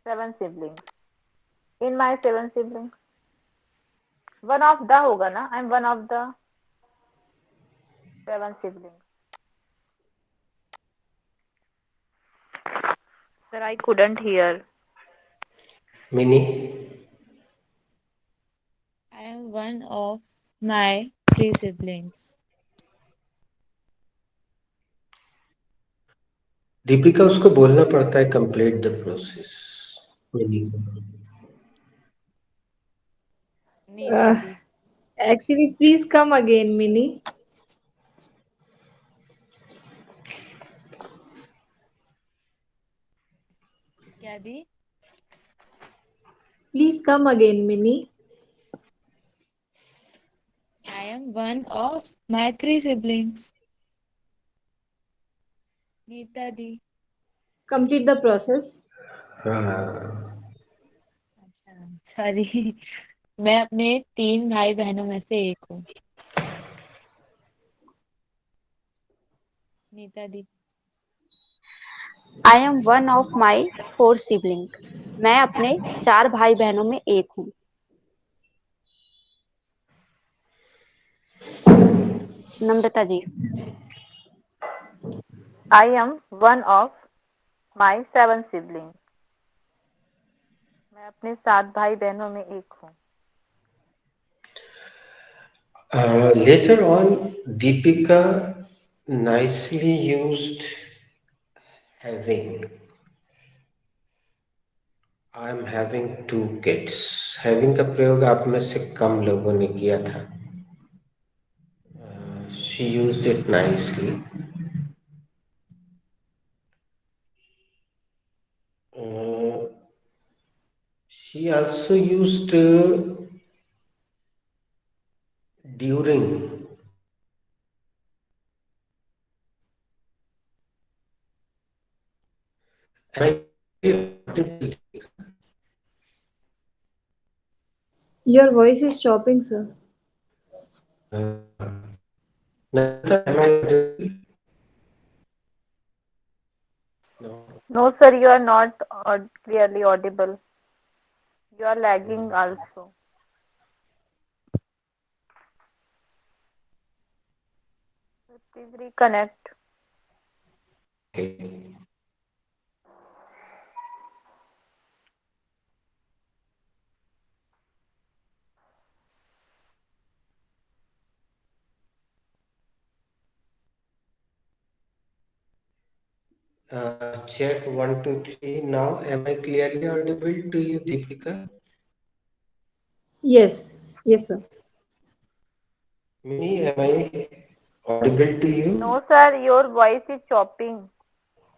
seven siblings. In my seven siblings, one of the होगा ना? I'm one of the seven siblings. Sir, I couldn't hear. Mini, I am one of my three siblings. Deepika उसको बोलना पड़ता है complete the process. Mini को। नीता दी। Actually, please come again, Mini. क्या दी? Please come again, Mini. I am one of my three siblings. Nita the. Complete the process. हाँ, अच्छा, sorry. मैं अपने तीन भाई बहनों में से एक हूँ। नीता दी। I am one of my four sibling. मैं अपने चार भाई बहनों में एक हूँ। नम्रता जी। I am one of my seven siblings. मैं अपने सात भाई बहनों में एक हूँ। later on, Deepika nicely used having. I am having two kids. Having का प्रयोग आप में से कम लोगों ने किया था। She used it nicely. She also used during. Your voice is chopping, sir. No, sir, you are not clearly audible. You are lagging also. Please reconnect. Check 1 2 3. Now, am I clearly audible to you, Deepika? Yes, yes, sir. Mini, am I audible to you? No, sir, your voice is chopping.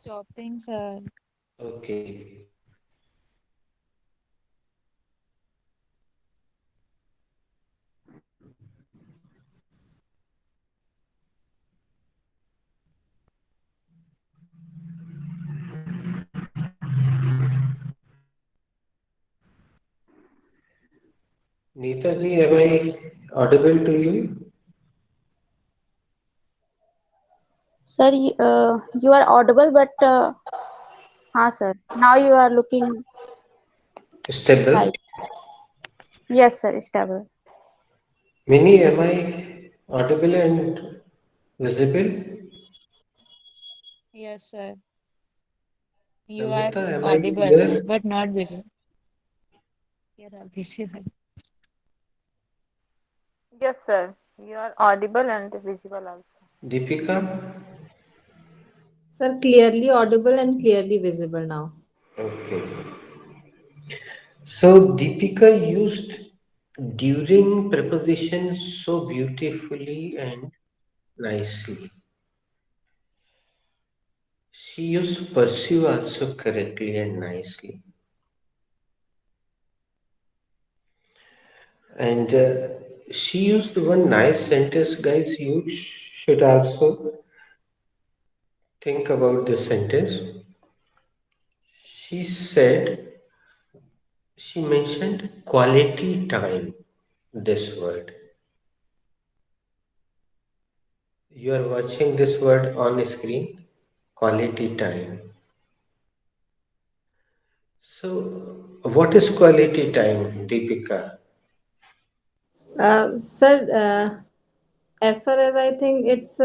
Chopping sir. Okay. Neeta ji, am I audible to you? Sir you are audible but हाँ sir now you are looking Stable. Right. Yes sir stable. Mini, am I audible and visible? Yes sir. You are Namrata, am I audible clear? But not visible. यार आप visible। Yes, sir, you are audible and visible also. Deepika? Sir, clearly audible and clearly visible now. Okay. So Deepika used during preposition so beautifully and nicely. She used pursue also correctly and nicely. And she used one nice sentence, guys. You should also think about this sentence. She said, she mentioned quality time, this word. You are watching this word on screen, quality time. So, what is quality time, Deepika? Sir, as far as I think it's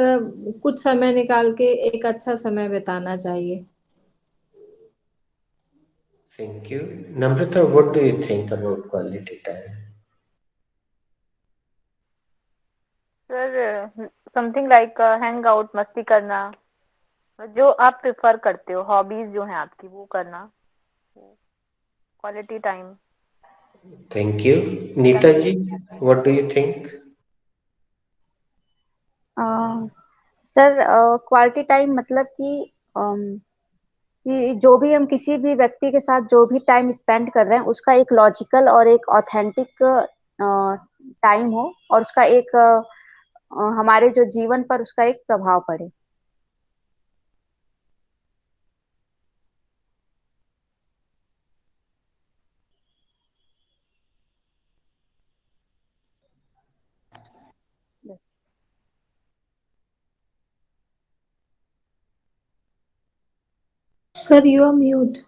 कुछ समय निकाल के एक अच्छा समय बिताना चाहिए. Thank you. Namrata, what do you think about quality time? Sir something like hang out, मस्ती करना, जो आप प्रिफर करते हो, हॉबीज जो हैं आपकी वो करना, quality time. Thank you. Neeta ji, what do you think? Sir quality time मतलब कि जो भी हम किसी भी व्यक्ति के साथ जो भी टाइम स्पेंड कर रहे हैं उसका एक लॉजिकल और एक ऑथेंटिक टाइम हो और उसका एक हमारे जो जीवन पर उसका एक प्रभाव पड़े. बस. Sir, you are mute.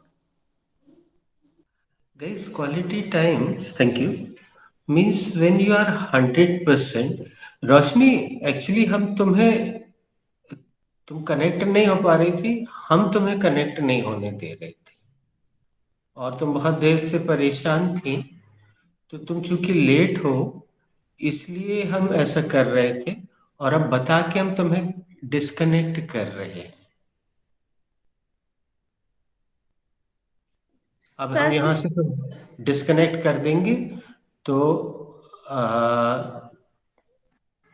Guys, quality time, thank you, means when you are 100%. Roshni, actually तुम कनेक्ट नहीं हो पा रही थी, हम तुम्हें कनेक्ट नहीं होने दे रहे थे और तुम बहुत देर से परेशान थी, तो तुम चूंकि लेट हो इसलिए हम ऐसा कर रहे थे और अब बता के हम तुम्हें डिस्कनेक्ट कर रहे हैं. अब हम यहाँ से तो डिस्कनेक्ट कर देंगे, तो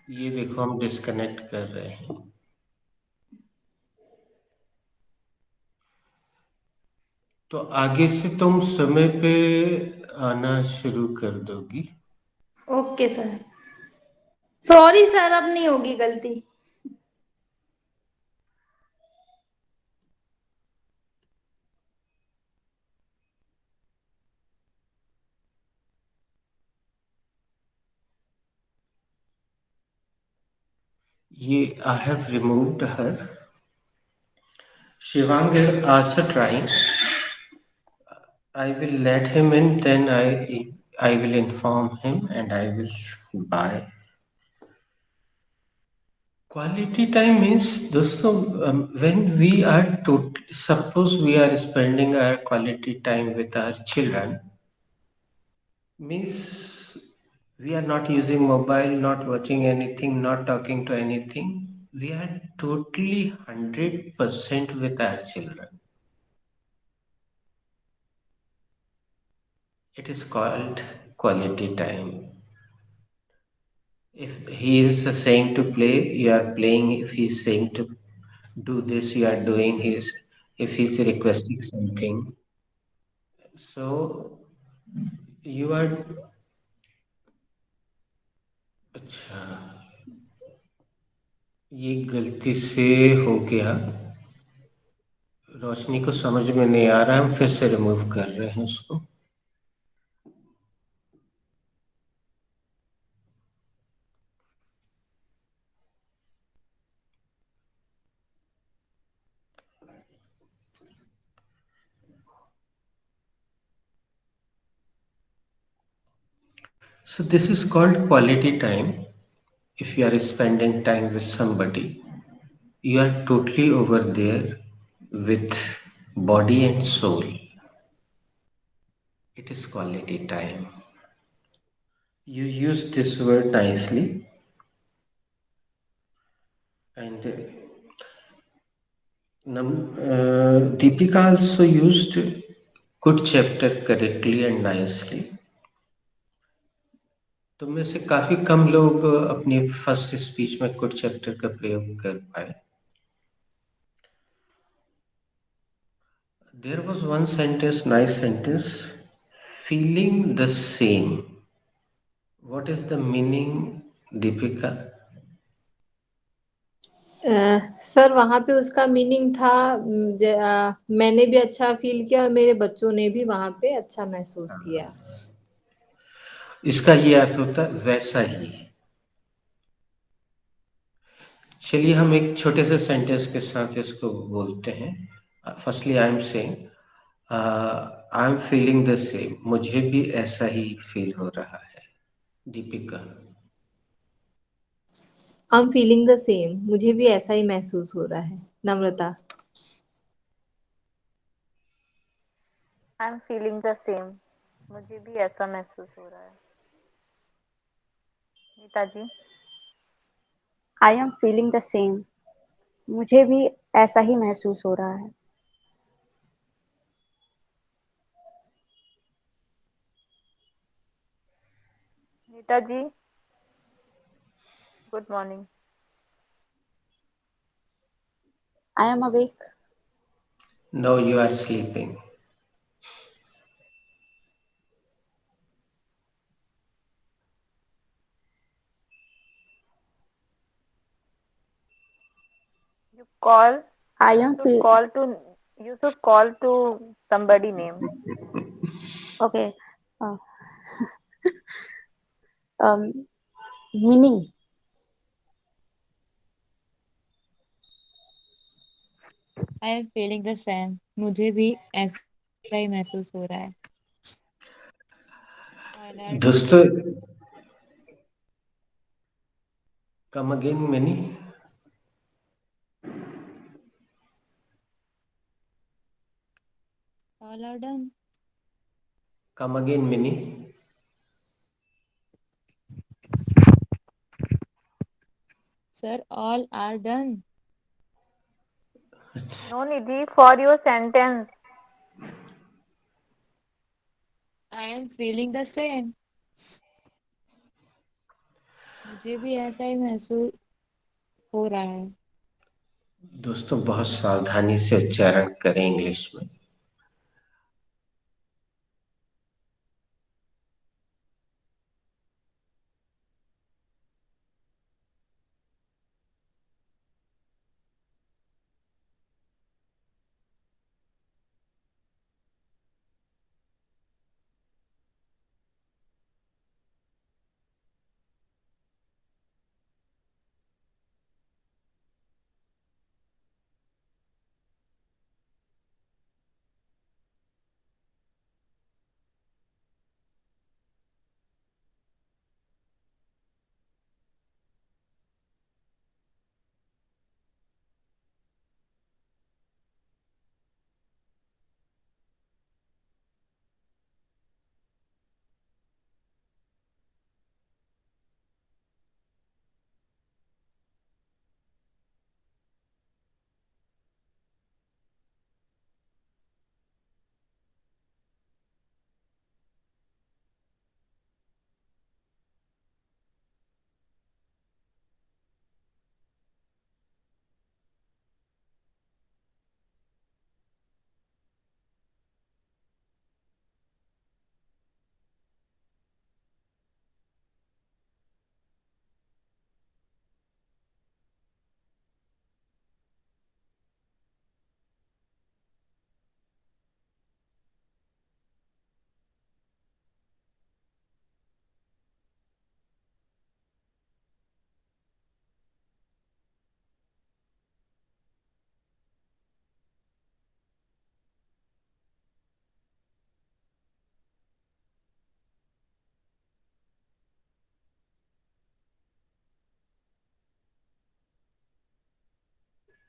ये देखो हम डिस्कनेक्ट कर रहे हैं. तो आगे से तुम समय पे आना शुरू कर दोगी. Okay sir. सॉरी सर, अब नहीं होगी गलती. ये I have removed her. Shivang is also trying. I will let him in, then I will inform him and I will buy. Quality time means, दोस्तों, when we are suppose we are spending our quality time with our children, means we are not using mobile, not watching anything, not talking to anything. We are totally 100% with our children. It is called quality time. If he is saying to play, you are playing. If he is saying to do this, you are doing his. If he is requesting something, so you are. अच्छा, ये गलती से हो गया. रोशनी को समझ में नहीं आ रहा, हम फिर से रिमूव कर रहे हैं उसको. So this is called quality time. If you are spending time with somebody, you are totally over there with body and soul. It is quality time. You use this word nicely, and Deepika also used good chapter correctly and nicely. तुम में से काफी कम लोग अपनी first speech में good chapter का प्रयोग कर पाए. There was one sentence, nice sentence, feeling the same. What is the meaning, Deepika? Sir वहां पे उसका मीनिंग था मैंने भी अच्छा फील किया और मेरे बच्चों ने भी वहां पे अच्छा महसूस किया. इसका ये अर्थ होता है वैसा ही. चलिए हम एक छोटे से सेंटेंस के साथ इसको बोलते हैं. Firstly I am saying I am feeling the same, मुझे भी ऐसा ही फील हो रहा है। Deepika. I am feeling the same, मुझे भी ऐसा ही महसूस हो रहा है। Namrata. I am feeling the same, मुझे भी ऐसा महसूस हो रहा है। Neeta ji. I am feeling the same, मुझे भी ऐसा ही महसूस हो रहा है। Neeta ji, good morning. I am awake. No, you are sleeping. You call. I am You should feel call to. You should call to somebody name. Okay. Mini. I am feeling the same, मुझे भी ऐसा ही महसूस हो रहा है। दोस्तों, come again Mini. All are done. Come again Mini. Sir all are done. No, Nidhi, for your sentence. I am feeling the same, मुझे भी ऐसा ही महसूस हो रहा है। दोस्तों, बहुत सावधानी से उच्चारण करें इंग्लिश में।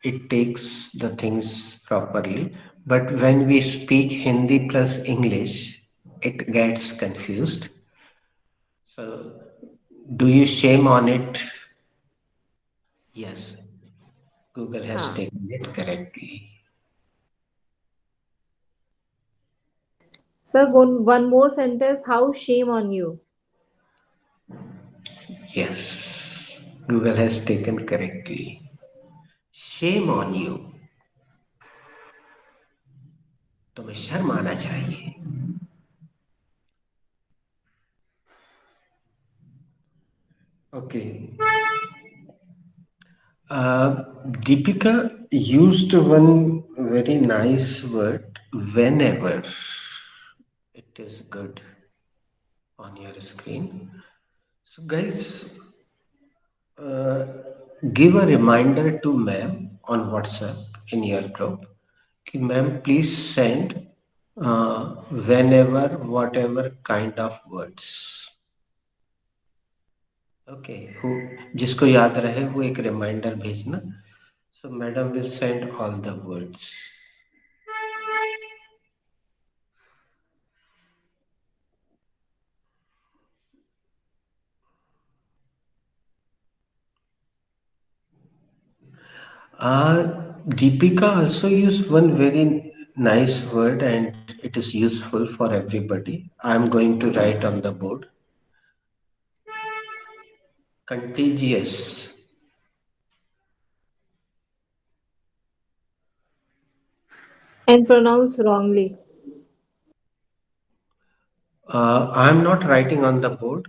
It takes the things properly, but when we speak Hindi plus English, it gets confused. So, do you shame on it? Yes, Google has हाँ taken it correctly. Sir, one more sentence, how shame on you. Yes, Google has taken correctly. Shame on you. तुम्हें शर्म आना चाहिए। Okay. Deepika used one very nice word, whenever. It is good on your screen. So, guys, give a reminder to ma'am on WhatsApp in your group कि ma'am please send whenever, whatever kind of words. Okay, जिसको याद रहे वो एक reminder भेजना. So madam will send all the words. Deepika also used one very nice word and it is useful for everybody. I am going to write on the board. Contagious. And pronounce wrongly. I am not writing on the board.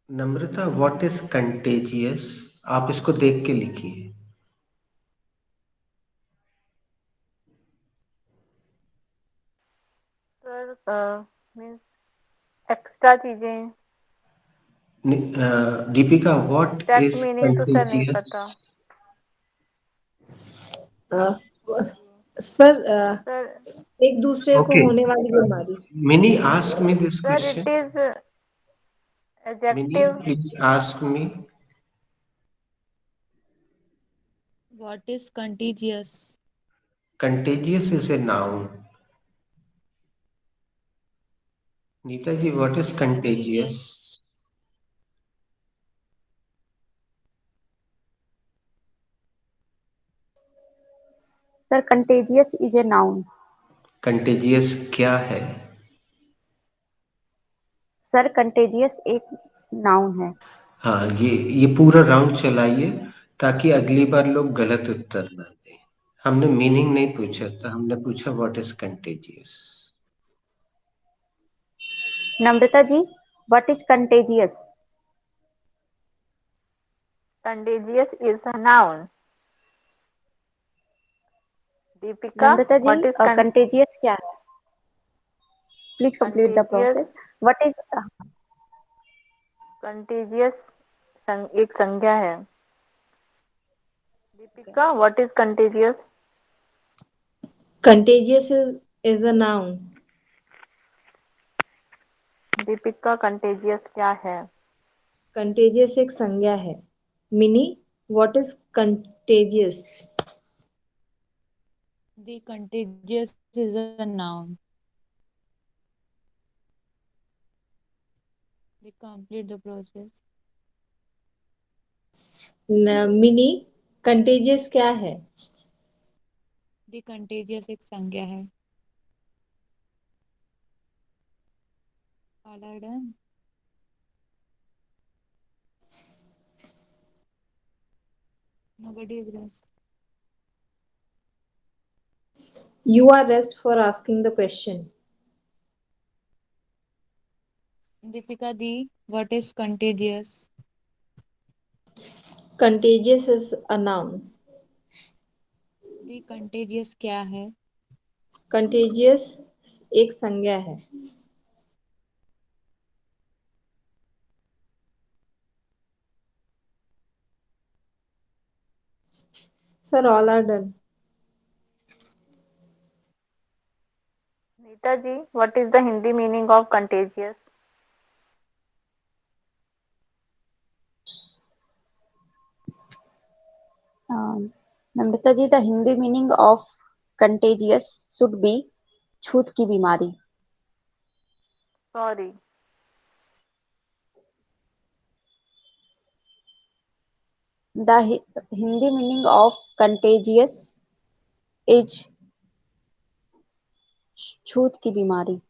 Namrata, what is contagious? आप इसको देख के लिखिए. Sir means extra चीजें. Deepika, what exact is meaning तो sir नहीं contagious? पता. Sir sir एक दूसरे को Okay. होने वाली बीमारी. Mini, ask me this sir question. It is Mini, adjective. please ask me. What is contagious? Contagious is a noun. Neeta ji, what is contagious? Sir contagious is a noun. Contagious क्या है? Sir contagious एक noun है. हाँ, ये पूरा round चलाइए ताकि अगली बार लोग गलत उत्तर ना दें. हमने मीनिंग नहीं पूछा था, हमने पूछा what is contagious. Namrata ji, what is contagious? Contagious is a noun. Deepika, Namrata ji, what is contagious क्या है? Please complete the process. What is contagious? एक संज्ञा है. Deepika, what is contagious? Contagious is a noun. Deepika, contagious क्या है? Contagious एक संज्ञा है. Mini, what is contagious? The contagious is a noun. They complete the process. Mini, contagious क्या है? The contagious एक संज्ञा है. All are done. Nobody is rest. You are rest for asking the question. Deepika di, what is contagious? Contagious is a noun. The contagious क्या है? Contagious एक संज्ञा है. Sir, all are done. Neeta ji, what is the Hindi meaning of contagious? Namrata ji, the Hindi meaning of contagious should be छूत की बीमारी. Sorry. The Hindi meaning of contagious is छूत की बीमारी.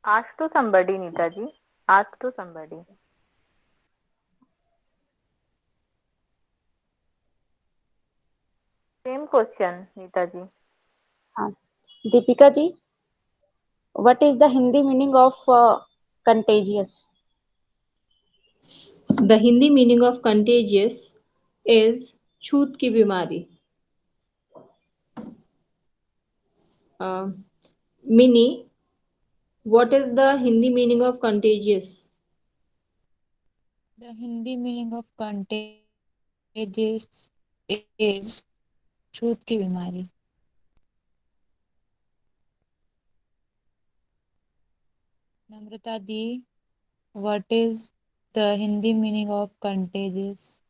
Ask to somebody. Neeta ji, ask to somebody. Same question Neeta ji. हाँ, Deepika ji, what is the Hindi meaning of contagious? The Hindi meaning of contagious is छूत की बीमारी. Mini, What is the Hindi meaning of contagious? The Hindi meaning of contagious is छूत की बीमारी. Namrata Di, what is the Hindi meaning of contagious?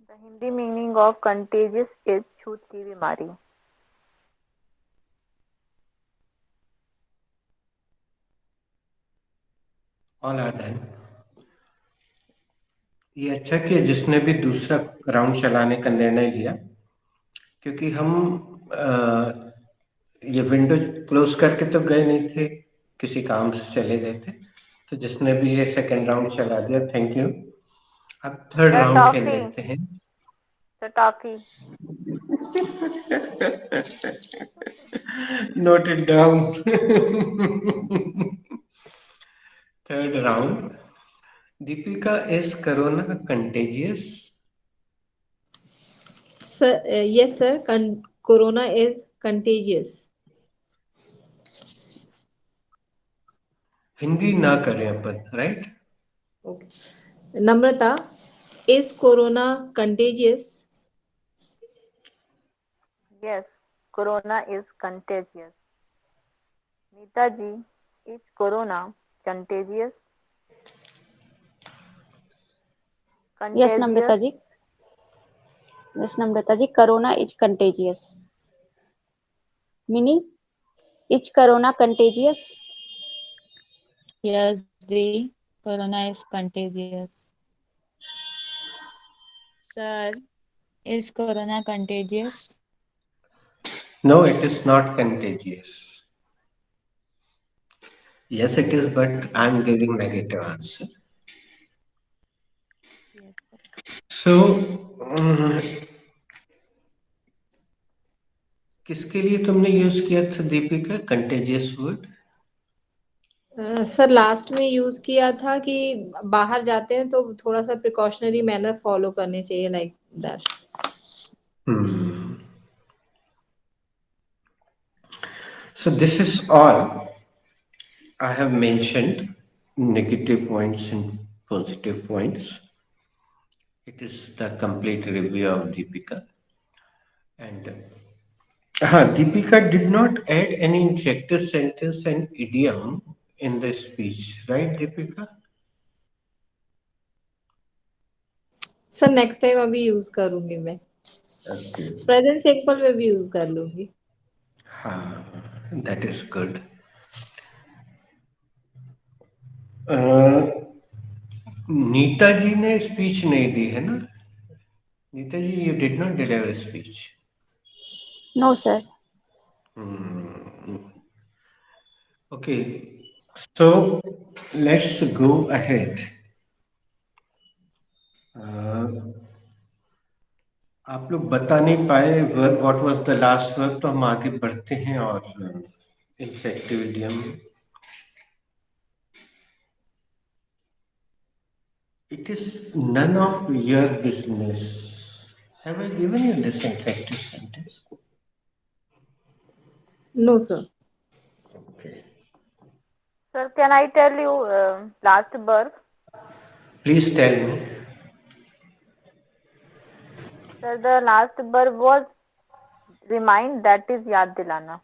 The Hindi meaning of contagious is छूत की बीमारी. All are done. ये अच्छा किया जिसने भी दूसरा राउंड चलाने का निर्णय लिया, क्योंकि हम ये विंडो क्लोज करके तो गए नहीं थे, किसी काम से चले गए थे. तो जिसने भी ये सेकंड राउंड चला दिया, थैंक यू. अब थर्ड राउंड खेल लेते हैं. The toffee. Note it down. Third round. Deepika, is corona contagious? Sir, yes, sir. Corona is contagious. Hindi ना करें अपन, right? Okay. Namrata, is corona contagious? Yes, corona is contagious. Neeta ji, is corona contagious? Yes, Namrata ji. Yes, Namrata ji. Corona is contagious. Meaning, is corona contagious? Yes, the corona is contagious. Sir, is corona contagious? No, it is not contagious. Yes, it is, but I'm giving negative answer. So, किसके लिए तुमने use किया था Deepika contagious word? Sir last में use किया था कि बाहर जाते हैं तो थोड़ा सा प्रिकॉशनरी मैनर फॉलो करने चाहिए, like that. So this is all. I have mentioned negative points and positive points. It is the complete review of Deepika. And Deepika did not add any injective sentence and idiom in the speech, right, Deepika? Sir next time अभी use करूंगी मैं. Present simple में भी use कर लूंगी. हाँ, that is good. Nita जी ने speech नहीं दी है ना? नीता जी, you did not deliver a speech. No, sir. Okay, so let's go ahead. आप लोग बता नहीं पाए what was the last word, तो हम आगे बढ़ते हैं और inflective idiom. It is none of your business. Have I given you this inflective sentence? No, sir. Okay. Sir, can I tell you last verb? Please tell me. Sir, the last verb was remind, that is याद दिलाना.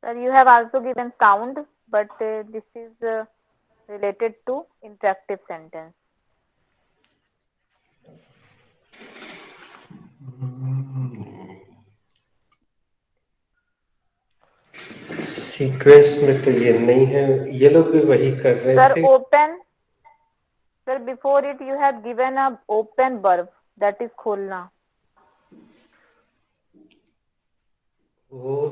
Sir, you have also given sound, but this is related to interactive sentence. Sequence में तो ये नहीं है, ये लोग भी वही कर रहे Sir, थे. open. Sir, before it you have given a open verb, that is खोलना. वो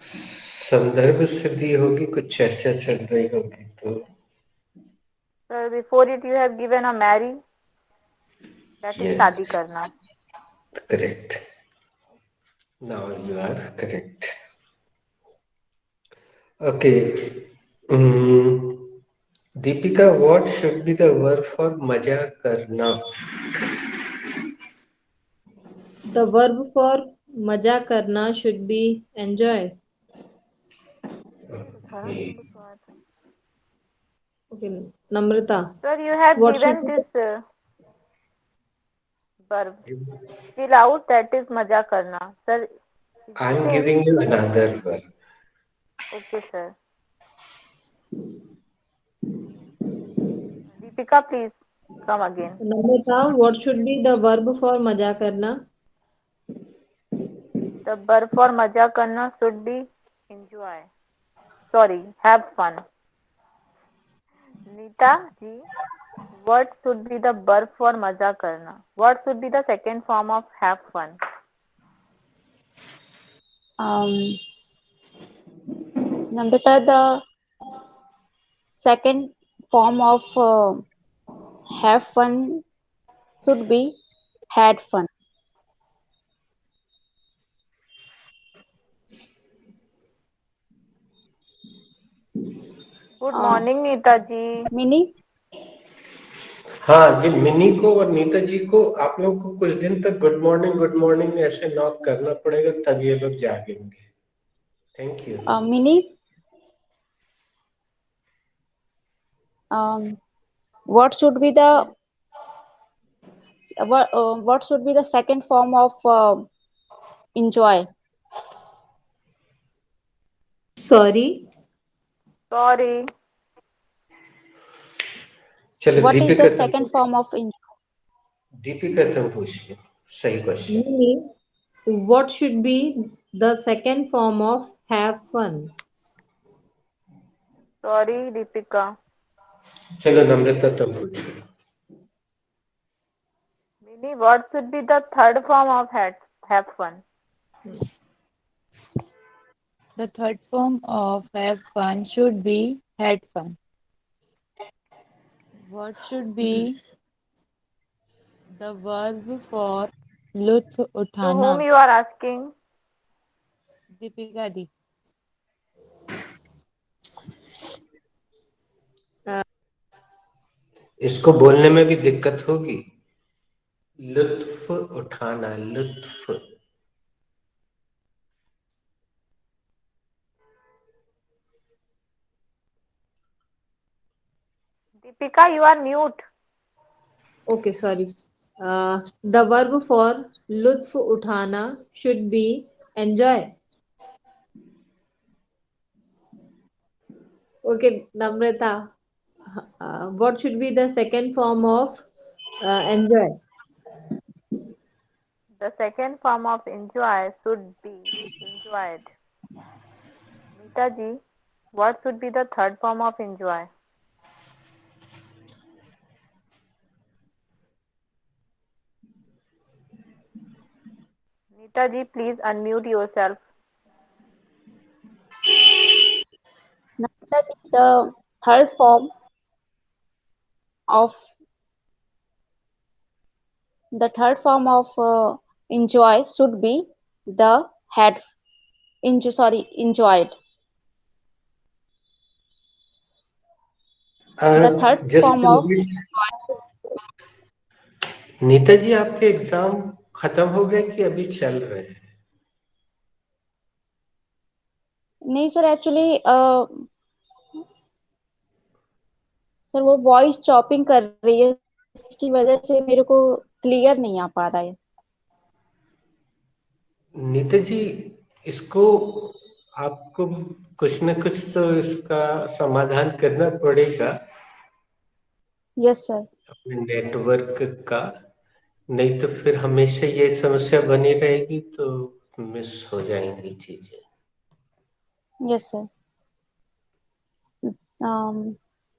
संदर्भ से दी होगी, कुछ चर्चा चल रही होगी तो. Sir, before it you have given a marry, that is Yes. शादी करना. Correct. Now you are correct. Okay. Deepika, what should be the verb for मजा करना? The verb for मजा करना should be enjoy. Okay, Namrata. Sir, you have What should given be this verb. Chill out, that is मजा करना. Sir, is I it am same? giving you another verb. Okay, sir. Deepika, please come again. Namrata, what should be the verb for मजा करना? The verb for मजा करना should be enjoy. Sorry, have fun. Nita ji, what should be the verb for मजा करना? What should be the second form of have fun? Namrata, the second form of have fun should be had fun. Good morning, Nita ji. Mini? हाँ, ये mini को और नीता जी को आप लोग को कुछ दिन तक गुड मॉर्निंग ऐसे नॉक करना पड़ेगा, तब ये लोग जागेंगे. Thank you. Mini? What should be the what should be the second form of enjoy? Sorry. Sorry. चलो What is Deepika the second form of enjoy? Deepika तुम पूछिए. सही question. Mini, what should be the second form of have fun? Sorry, Deepika. चलो नम्रता तुम पूछिए. Mini, what should be the third form of have fun? The third form of have fun should be had fun. What should be the verb for लुत्फ To उठाना? whom you are asking? Deepika दी. इसको बोलने में भी दिक्कत होगी. लुत्फ उठाना, लुत्फ. Deepika, you are mute. Okay, sorry. The verb for लुत्फ उठाना should be enjoy. Okay, Namrata. What should be the second form of enjoy? The second form of enjoy should be enjoyed. Nita ji, what should be the third form of enjoy? Nita ji, please unmute yourself. Namrata, the third form of enjoy should be the had enjoyed. The third just form of Neeta ji, आपके exam खत्म हो गए कि अभी चल रहे हैं? नहीं सर, एक्चुअली सर वो वॉइस चॉपिंग कर रही है, इसकी वजह से मेरे को क्लियर नहीं आ पा रहा है. नीता जी, इसको आपको कुछ न कुछ तो इसका समाधान करना पड़ेगा. Yes sir. अपने नेटवर्क का, नहीं तो फिर हमेशा ये समस्या बनी रहेगी, तो मिस हो जाएंगी चीजें. Yes, sir.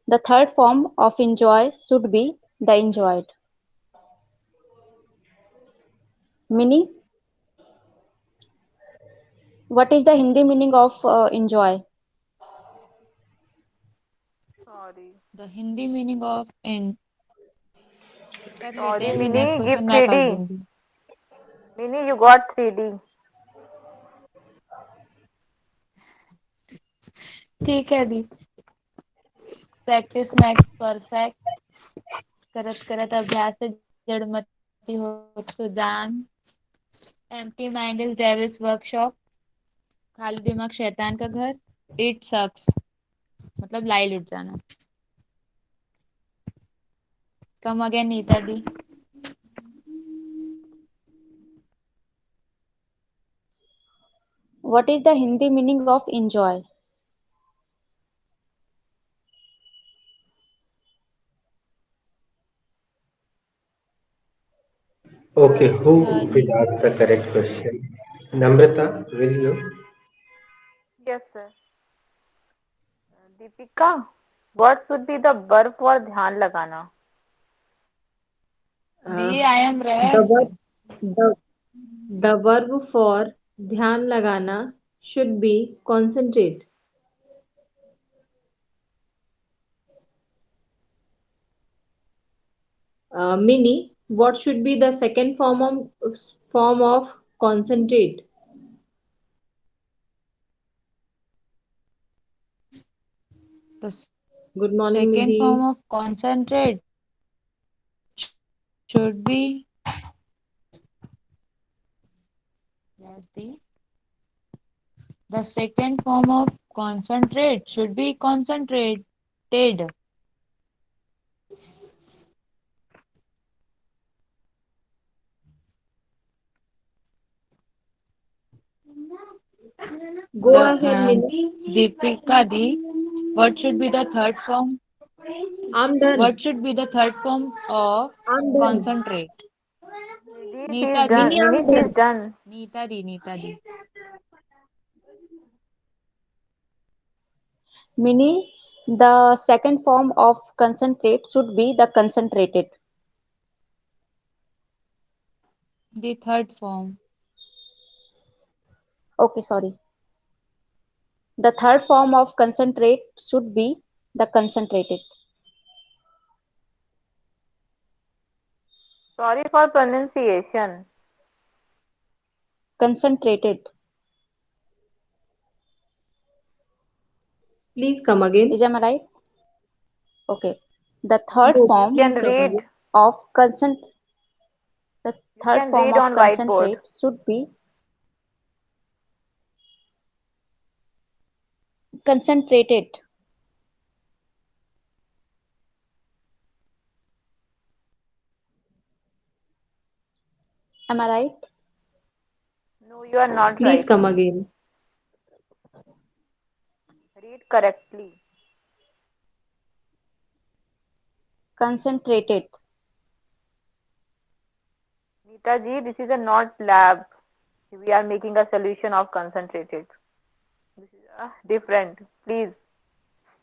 The third form of enjoy should be the enjoyed. Mini, what is the Hindi meaning of enjoy? Sorry. The Hindi meaning of in कर लेते Sorry, हैं, फिर Mini, नेक्स्ट give क्वेश्चन मैं कर 3D. दूंगी. Mini, you got 3D. ठीक है दी. Practice max perfect. करत करत अभ्यास जड़मति होत सुजान. Empty mind is devil's workshop, खाली दिमाग शैतान का घर, इट सक्स मतलब लाई लुट जाना। Come again Nita di. What is the Hindi meaning of enjoy? Okay, who Sorry. will ask the correct question? Namrata, will you? Yes, sir. Deepika, what should be the verb for ध्यान लगाना? The I am the red. verb the, the verb for ध्यान लगाना should be concentrate. Mini, what should be the second form of concentrate? The Good morning, second Nidhi. form of concentrate should be, yes, the second form of concentrate should be concentrated. Go ahead, Mini. Deepika di, what should be the third form? I'm done. What should be the third form of I'm done. concentrate? Nidhi, she Neeta is done. di. Nidhi, she is done. Neeta di. Mini, the second form of concentrate should be the concentrated. The third form. Okay, sorry. The third form of concentrate should be the concentrated. Sorry for pronunciation. Concentrated. Please come again. Is am I right? Okay. The third No, form Can please come read. again. of You third can form read of on whiteboard. concentrate should be concentrated. Am I right? No, you are not Please right. come again. Read correctly. Concentrated. Neeta ji, this is a not lab. We are making a solution of concentrated. This is different. Please.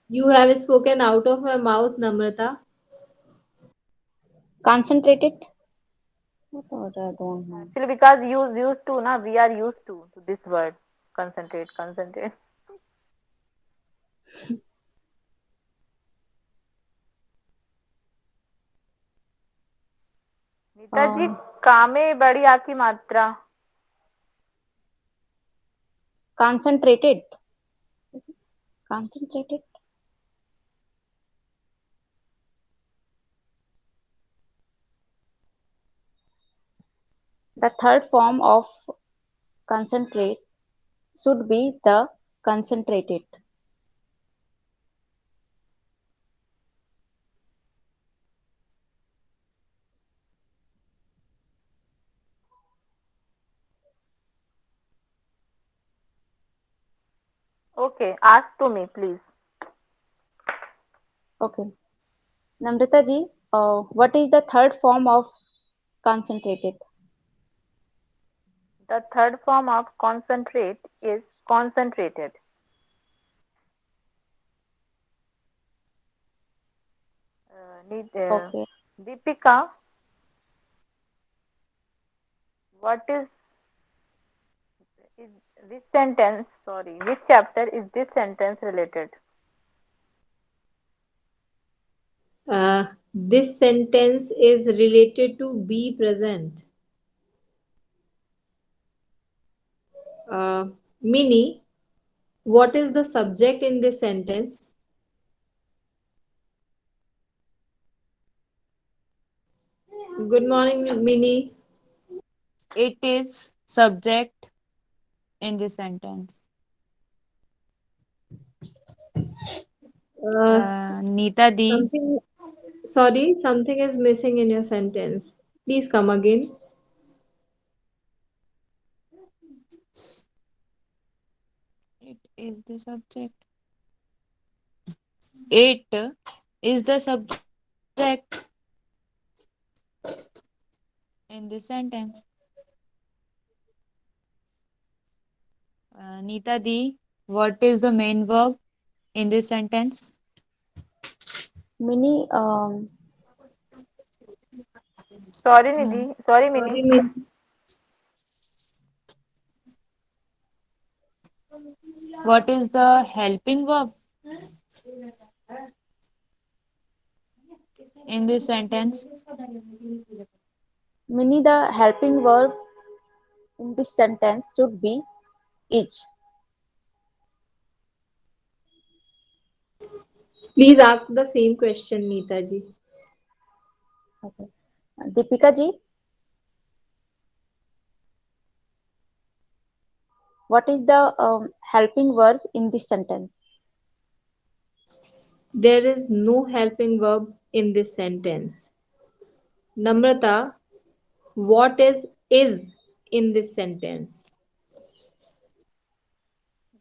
You have spoken out of my mouth, Namrata. Concentrated? What I don't know. Actually, because used to, na, we are used to this word. Concentrate. Nita जी, कामे बड़ी आकी मात्रा. Concentrated. Concentrated. The third form of concentrate should be the concentrated. Okay, ask to me, please. Okay. Namrata ji, what is the third form of concentrated? The third form of concentrate is concentrated. Okay. Deepika, what is this sentence? Sorry, which chapter is this sentence related? This sentence is related to be present. Mini, what is the subject in this sentence? Good morning, Mini. It is subject in this sentence. Neeta Di. Something is missing in your sentence. Please come again. It is the subject. It is the subject in this sentence. Neeta Di, what is the main verb in this sentence? Mini, Sorry, Nidhi. Sorry, Mini. What is the helping verb in this sentence? Mini, the helping verb in this sentence should be is. Please ask the same question, Neeta ji. Okay. Deepika ji, what is the helping verb in this sentence? There is no helping verb in this sentence. Namrata, what is in this sentence?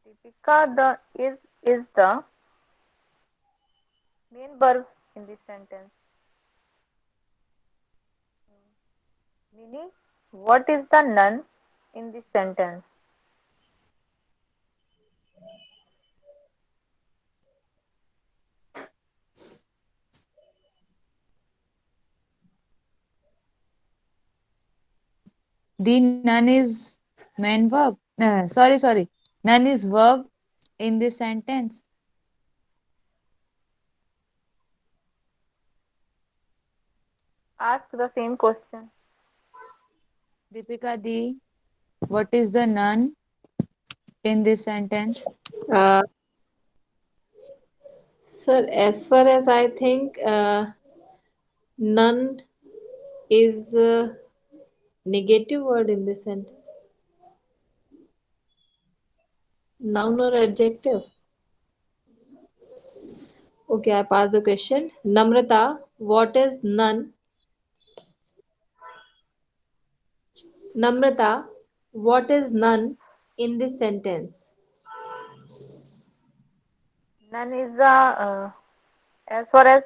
Deepika, the is the main verb in this sentence. Mini, what is the none in this sentence? The none is main verb. Sorry. None is verb in this sentence. Ask the same question. Deepika Di, what is the none in this sentence? Sir, as far as I think, none is a negative word in this sentence. Noun or adjective? Okay, I pass the question. Namrata, what is none? Namrata, what is none in this sentence? None is a, as far as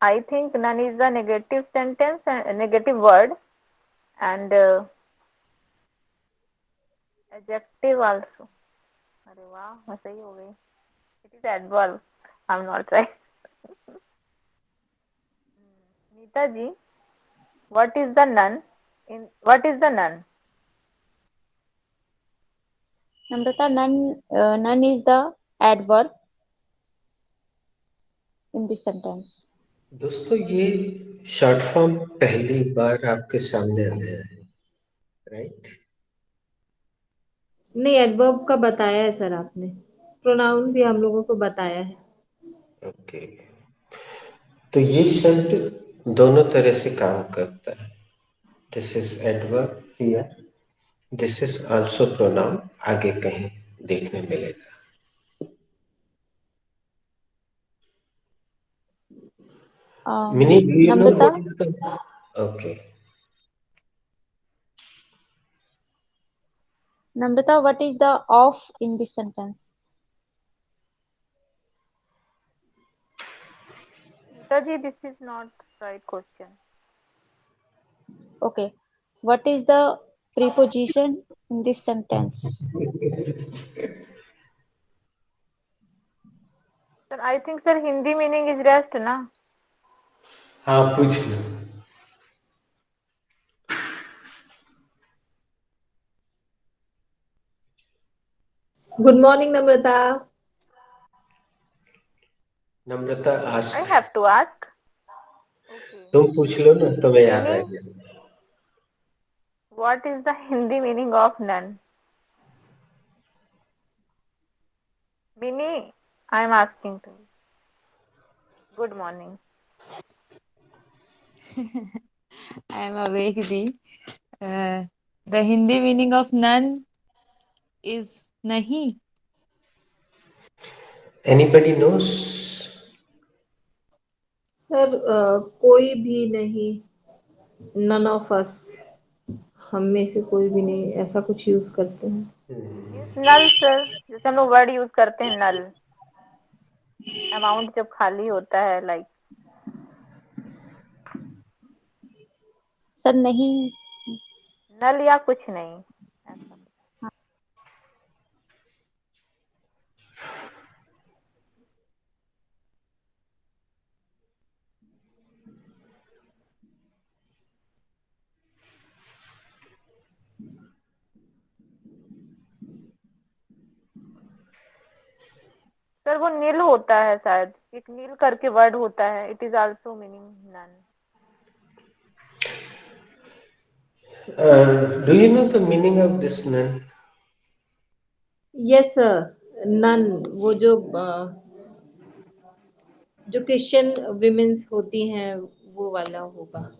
I think, none is a negative sentence, a negative word, and adjective also. अरे वाह, मैं सही हो गई. It is adverb. I'm not right. Neeta ji, what is the none? What is the none? Namrata, none is the adverb in this sentence. दोस्तों ये short form पहली बार आपके सामने आया है, राइट? नहीं, एडवर्ब का बताया है सर आपने. प्रोनाउन भी हम लोगों को बताया है. ओके, तो ये शब्द दोनों तरह से काम करता है. This is adverb here, this is also pronoun. आगे कहीं देखने मिलेगा. Mini, do you know Namrata, what is the... Okay. Namrata, what is the of in this sentence? Neeta ji, this is not right question. Okay. What is the preposition in this sentence? Sir, I think sir Hindi meaning is rest, na? हाँ, पूछ लो. Good morning, Namrata. Namrata I ask. have to ask. Okay. तुम पूछ लो ना, तुम्हें याद आ गया. What is the Hindi meaning of none? Mini, I am asking to you. Good morning. I am awake, Di. The Hindi meaning of none is nahi. Anybody knows? Sir कोई भी नहीं, none of us, हम में से कोई भी नहीं, ऐसा कुछ यूज करते हैं। नल सर, जैसे हम लोग वर्ड यूज करते हैं नल, अमाउंट जब खाली होता है, लाइक सर नहीं। नल या कुछ नहीं ऐसा। सर वो नील होता है शायद, एक नील करके वर्ड होता है, it is also meaning nun. Do you know the meaning of this none? Yes sir, nun, वो जो क्रिश्चियन विमेन्स होती हैं वो वाला होगा।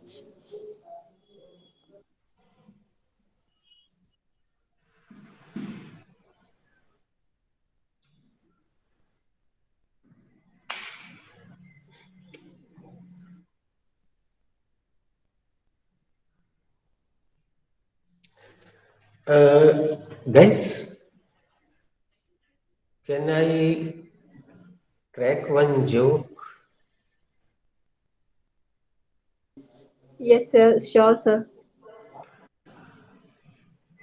Guys, can I crack one joke? Yes sir, sure sir.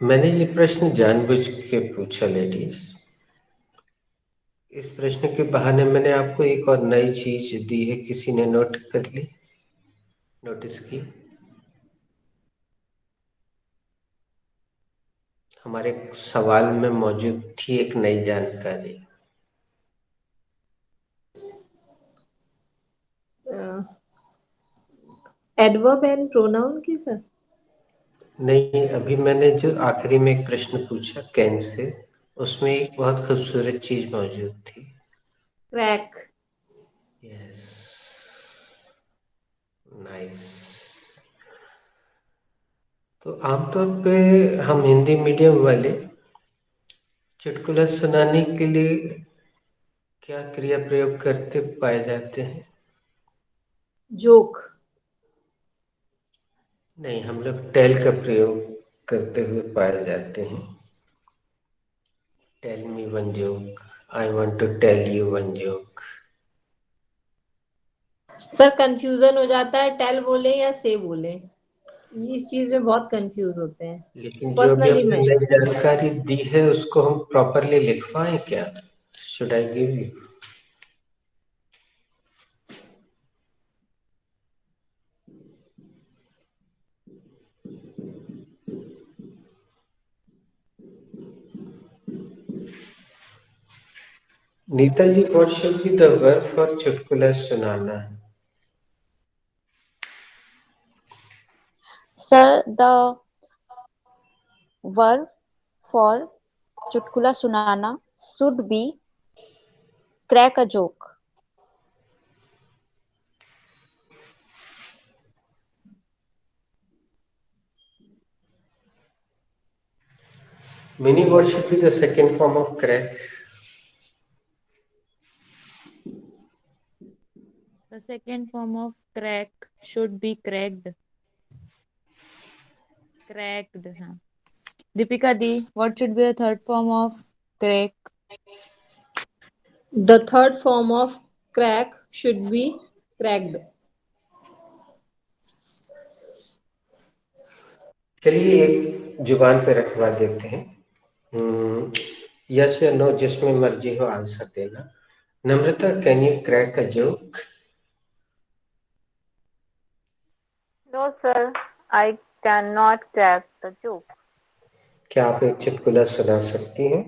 मैंने ये प्रश्न जानबूझ के पूछा लेडीज। इस प्रश्न के बहाने मैंने आपको एक और नई चीज दी है, किसी ने नोट कर ली, नोटिस की? हमारे सवाल में मौजूद थी एक नई जानकारी। एडवर्ब एंड प्रोनाउन की सर? नहीं, अभी मैंने जो आखिरी में एक प्रश्न पूछा कैन से, उसमें एक बहुत खूबसूरत चीज मौजूद थी। क्रैक। Yes, nice. तो आमतौर पे हम हिंदी मीडियम वाले चुटकुला सुनाने के लिए क्या क्रिया प्रयोग करते पाए जाते हैं? जोक। नहीं, हम लोग टेल का प्रयोग करते हुए पाए जाते हैं। Tell me one joke, I want to tell you one joke. Sir confusion हो जाता है, टेल बोले या से बोले, इस चीज में बहुत कंफ्यूज होते हैं लेकिन जो अभी पर्सनली हमने मैं। नई जानकारी दी है उसको हम प्रॉपरली लिखवाएं क्या? Should I give you? Nita ji, what should be the verb for चुटकुला सुनाना? सर द वर्ब फॉर चुटकुला सुनाना should be crack a joke. Meaning, what should be the second form of crack? The second form of crack should be cracked. Cracked, हाँ. Deepika Di, what should be the third form of crack? The third form of crack should be cracked. चलिए एक जुबान पे रखवा देते हैं, yes या no, जिसमें मर्जी हो आंसर देना। Namrata, can you crack a joke? No sir, I can not crack the joke. क्या आप एक चुटकुला सुना सकती हैं?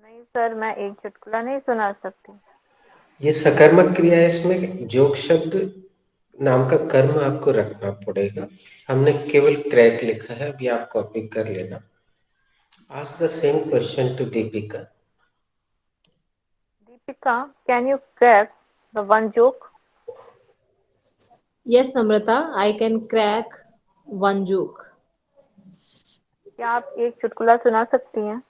नहीं सर, मैं एक चुटकुला नहीं सुना सकती। ये सकर्मक क्रिया है, इसमें जोक शब्द नाम का कर्म आपको रखना पड़ेगा। हमने केवल क्रैक लिखा है, अभी आप कॉपी कर लेना। Ask the same question to Deepika. Deepika, can you crack the one joke? Yes Namrata, I can crack one joke. क्या आप एक चुटकुला सुना सकती हैं?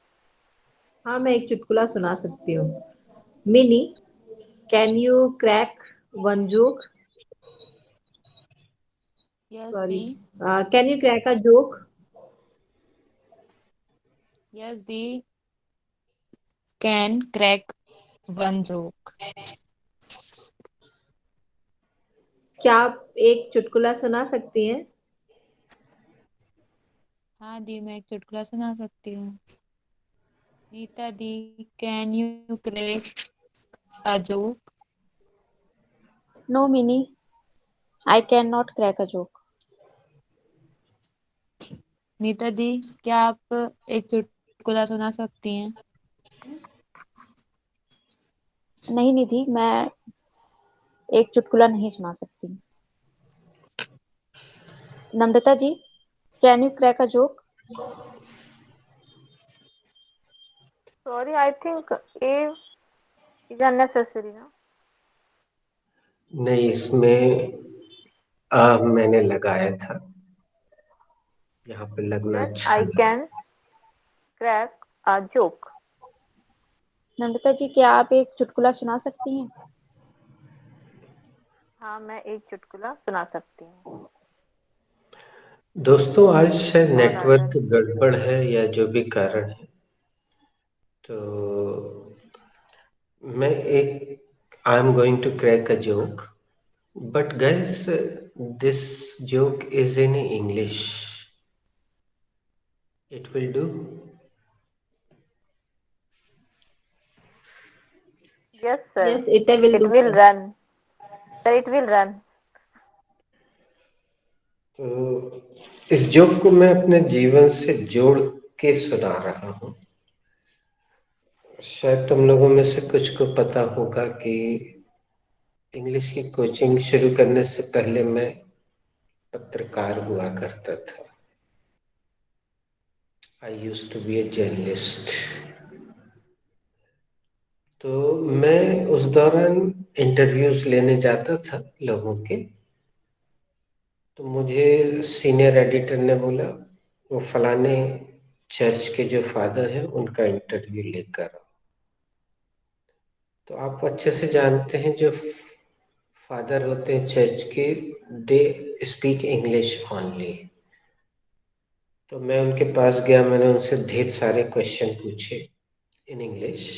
हाँ, मैं एक चुटकुला सुना सकती हूँ। Mini, can you crack one joke? Yes, sorry, the can you crack a joke? yes, the can crack one joke. क्या आप एक चुटकुला सुना सकती हैं? हाँ दी, मैं एक चुटकुला सुना सकती हूँ। Neeta di, can you crack a joke? No, Minnie, I cannot crack a joke. Neeta di, क्या आप एक चुटकुला सुना सकती हैं? नहीं निधि, मैं एक चुटकुला नहीं सुना सकती। Namrata ji, can you crack a joke? Sorry, I think A is unnecessary, ना? नहीं, इसमें मैंने लगाया था, यहाँ पे लगना Yes, अच्छा I लगा। can crack a joke. नम्रता जी, क्या आप एक चुटकुला सुना सकती हैं? हाँ, मैं एक चुटकुला सुना सकती हूँ। दोस्तों, आज शायद कौन आता नेटवर्क है? गड़बड़ है या जो भी कारण है, तो मैं एक I am going to crack a joke, but guys this joke is in English. It will do. Yes, sir. Yes, it will It do. will run. Sir, it will run. तो इस जोक को मैं अपने जीवन से जोड़ के सुना रहा हूँ। शायद तुम लोगों में से कुछ को पता होगा कि इंग्लिश की कोचिंग शुरू करने से पहले मैं पत्रकार हुआ करता था। I used to be a journalist. तो मैं उस दौरान इंटरव्यूज लेने जाता था लोगों के। तो मुझे सीनियर एडिटर ने बोला, वो फलाने चर्च के जो फादर हैं उनका इंटरव्यू लेकर आओ। तो आप अच्छे से जानते हैं, जो फादर होते हैं चर्च के, दे स्पीक इंग्लिश ओनली। तो मैं उनके पास गया, मैंने उनसे ढेर सारे क्वेश्चन पूछे in English.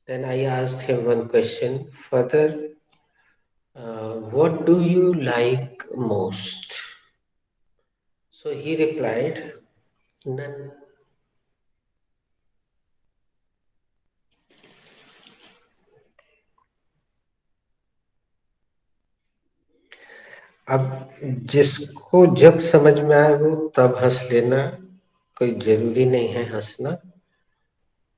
Then I asked him one question, father, what do you like most? So he replied, none. अब जिसको जब समझ में आए वो तब हंस लेना, कोई जरूरी नहीं है हंसना।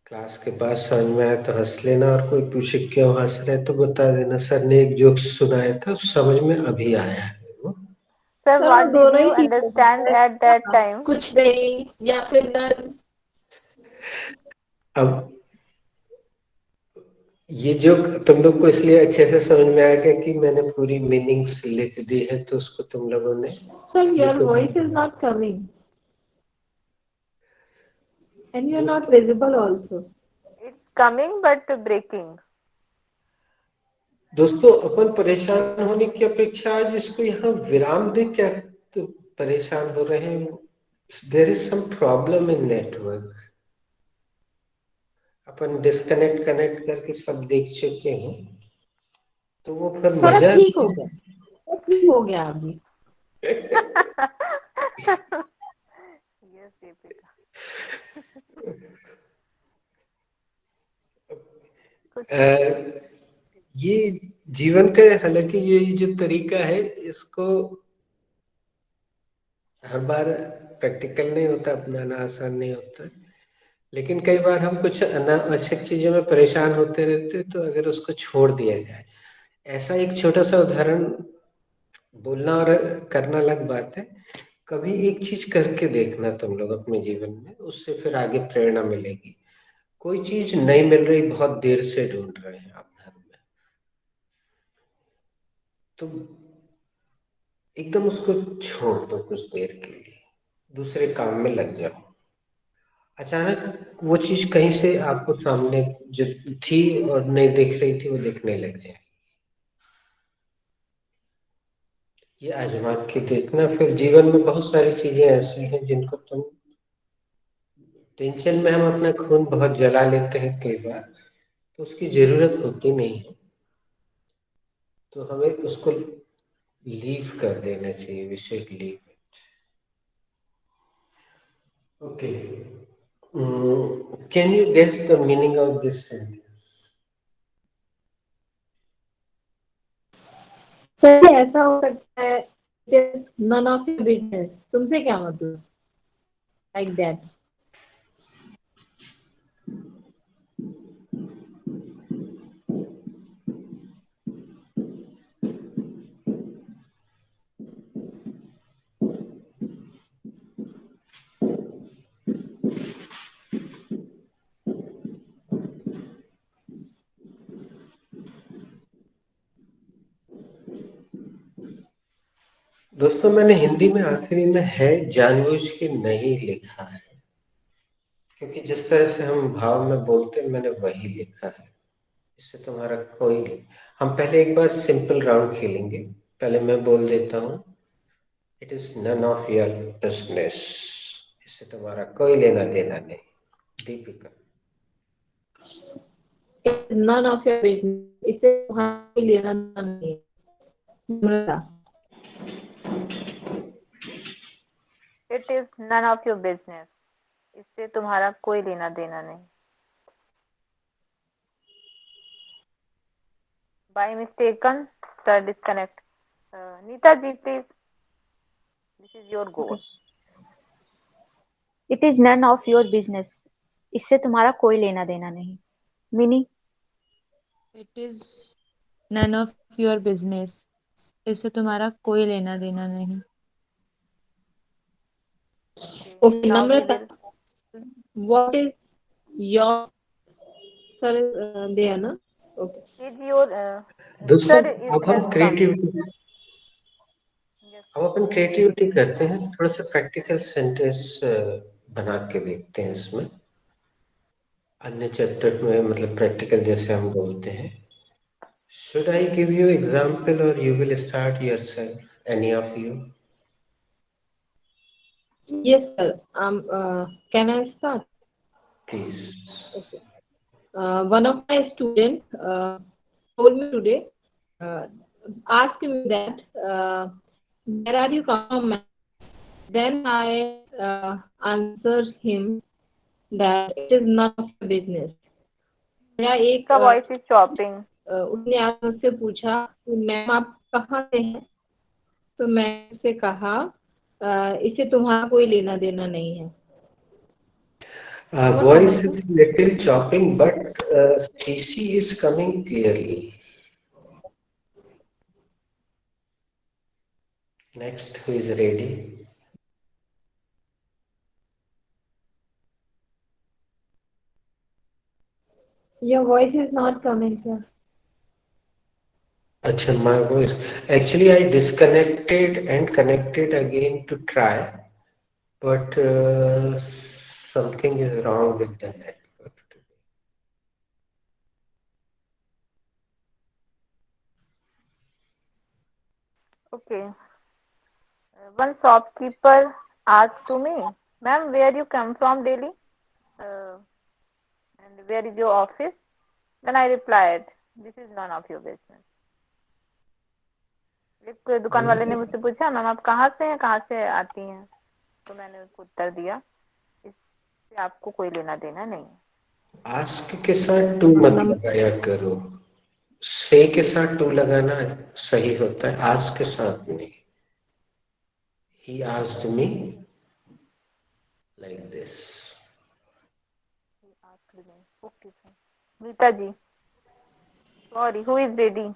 क्लास के बाद समझ में आया तो हंस लेना, और कोई पूछे क्यों हंस रहे तो बता देना, सर ने एक जोक सुनाया था, समझ में अभी आया है वो। Sir, सर, वो what did दोनों ही you चीज हो understand सकता at that है, time? कुछ नहीं या फिर none। अब ये जोक तुम लोग को इसलिए अच्छे से समझ में आएगा कि मैंने पूरी मीनिंग्स लिख दी है, तो उसको तुम लोगों ने Sir, your लिखो भी। voice is not coming and you're not दोस्तों visible also. It's coming but breaking. दोस्तों अपन परेशान होने की अपेक्षा आज इसको यहाँ विराम दे, क्या तो परेशान हो रहे हैं? There is some problem in network. अपन डिस्कनेक्ट कनेक्ट करके सब देख चुके हैं, तो वो फिर सर, मजा ठीक हो गया, सब ठीक हो गया अभी। Yes, Deepika. कुछ ये जीवन का, हालांकि ये जो तरीका है, इसको हर बार प्रैक्टिकल नहीं होता, अपनाना आसान नहीं होता, लेकिन कई बार हम कुछ अनावश्यक चीजों में परेशान होते रहते, तो अगर उसको छोड़ दिया जाए, ऐसा एक छोटा सा उदाहरण, बोलना और करना अलग बात है, कभी एक चीज करके देखना तुम लोग अपने जीवन में, उससे फिर आगे प्रेरणा मिलेगी। कोई चीज नहीं मिल रही, बहुत देर से ढूंढ रहे हैं आप धर्म में, तो एकदम उसको छोड़ दो कुछ देर के लिए, दूसरे काम में लग जाओ। अचानक वो चीज कहीं से आपको सामने जो थी और नहीं दिख रही थी वो दिखने लग जाए। ये आजमा के देखना। फिर जीवन में बहुत सारी चीजें ऐसी हैं जिनको तुम, टेंशन में हम अपना खून बहुत जला लेते हैं कई बार, तो उसकी जरूरत होती नहीं है, तो हमें उसको लीव कर देना चाहिए। We should leave it. Okay, can you guess the meaning of this sentence? Sir ऐसा हो सकता है, नन ऑफ योर बिजनेस, तुमसे क्या मतलब, लाइक दैट। दोस्तों, मैंने हिंदी में आखिरी में है जानबूझ के नहीं लिखा है, क्योंकि जिस तरह से हम भाव में बोलते हैं मैंने वही लिखा है। इससे तुम्हारा कोई नहीं। हम पहले एक बार सिंपल राउंड खेलेंगे। पहले मैं बोल देता हूँ, it is none of your business. इससे तुम्हारा कोई लेना देना नहीं। Deepika. None of your business, इससे तुम्हारा कोई लेना देना नहीं है। Namrata. It is none of your business, इससे तुम्हारा कोई लेना देना नहीं। By mistaken sir disconnect. Neeta ji please, this is your goal. It is none of your business, इससे तुम्हारा कोई लेना देना नहीं। Mini. It is none of your business, इससे तुम्हारा कोई लेना देना नहीं। Okay now we Namrata, will, what is your, sir दे है ना। ओके इज योर, दोस्तों, सर इज अब हैज हम कम। क्रिएटिविटी अब अपन क्रिएटिविटी करते हैं। थोड़ा सा प्रैक्टिकल सेंटेंस बना के देखते हैं इसमें। अन्य चैप्टर में मतलब प्रैक्टिकल जैसे हम बोलते हैं। Should I give you example or you will start yourself? Any of you? Yes sir, can I start. Please. Okay. One of my students told me today, asked me that, where are you come from, ma'am? Then I answered him that it is none of your business. मेरा एक का voice is chopping. उसने आज मुझसे पूछा कि ma'am आप कहाँ से हैं, तो मैं उससे कहा इससे तुम्हारा कोई लेना देना नहीं है। Voice is little chopping, but CC is coming clearly. Next, who is ready? Your voice is not coming, sir. Acha, my voice. Actually, I disconnected and connected again to try, but something is wrong with the network. Okay. One shopkeeper asked to me, ma'am, where you come from daily? And where is your office? Then I replied, this is none of your business. एक दुकान वाले ने मुझसे पूछा, ma'am आप कहाँ से हैं, कहाँ से आती हैं? तो मैंने उसको उत्तर दिया, इससे आपको कोई लेना देना नहीं है। आस्क के साथ टू मत लगाया करो। से के साथ टू लगाना सही होता है, आस्क के साथ नहीं। He asked me like this. He asked me. Okay, sir. Meeta ji, sorry, who is ready?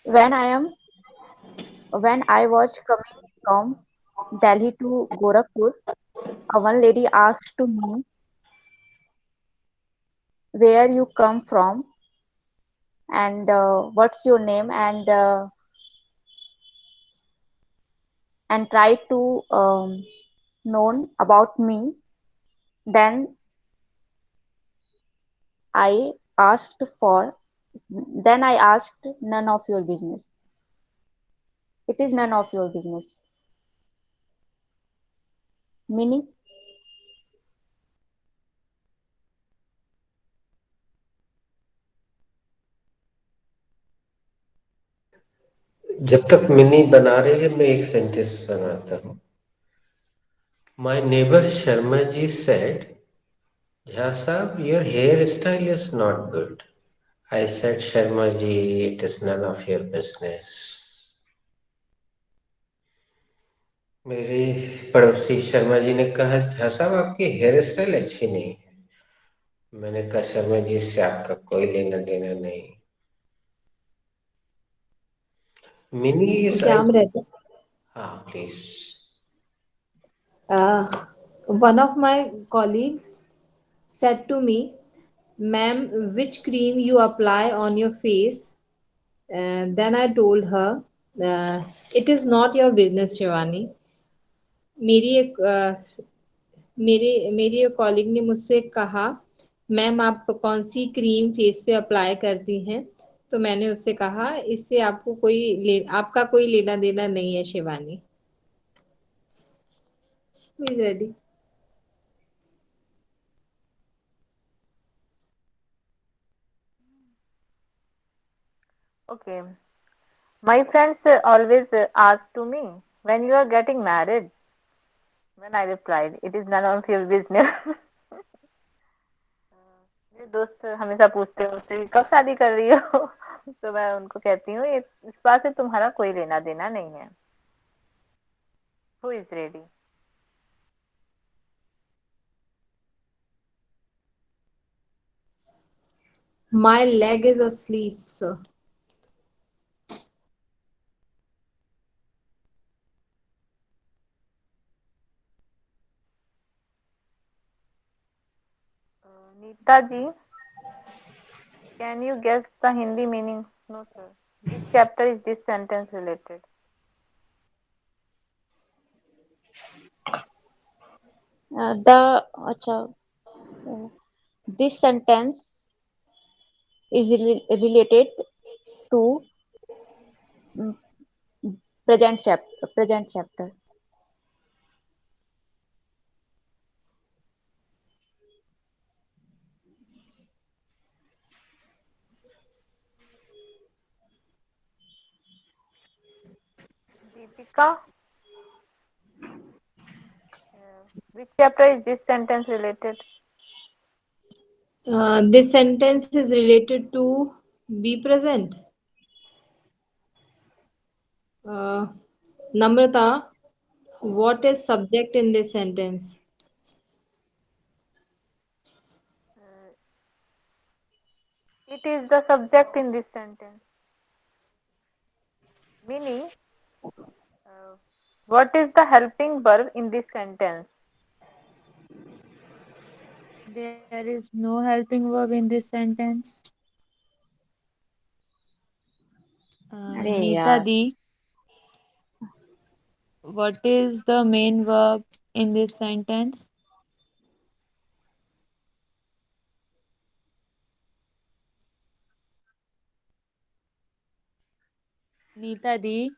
When I am When I was coming from Delhi to Gorakhpur, one lady asked to me where you come from and what's your name and tried to know about me. Then I asked for, then I asked, none of your business. It is none of your business. Meaning, जब तक mini बना रही है मैं एक sentence बनाता हूँ. My neighbor Sharma ji said, "Jha sahab, your hairstyle is not good." I said, "Sharma ji, it is none of your business." मेरे पड़ोसी शर्मा जी ने कहा, "झा साहब आपकी हेयर स्टाइल अच्छी नहीं है." मैंने कहा, "शर्मा जी इससे आपका कोई लेना देना नहीं." मिनी इज क्या हम रहते हाँ please. one of my colleague said to me, ma'am, which cream you apply on your face? Then I told her, uh, it is not your business, Shivani. मेरी एक मेरी एक कॉलीग ने मुझसे कहा, मैम आप कौन सी क्रीम फेस पे अप्लाई करती हैं? तो मैंने उससे कहा, इससे आपका कोई लेना देना नहीं है, Shivani. Who is ready? Okay. My friends always ask to me, when you are getting married? When I replied, it is none of your business. मेरे दोस्त हमेशा पूछते हैं मुझसे कि कब शादी कर रही हो. तो मैं उनको कहती हूँ ये इस बात से तुम्हारा कोई लेना देना नहीं है. Who is ready? My leg is asleep, sir. Neeta ji, can you guess the Hindi meaning? No, sir. Which chapter is this sentence related? this sentence is related to mm, present chapter. Deepika, which chapter is this sentence related? This sentence is related to be present. Namrata, what is subject in this sentence? It is the subject in this sentence. Meaning, what is the helping verb in this sentence? There is no helping verb in this sentence. अरे Neeta यार, di, what is the main verb in this sentence? Neeta di,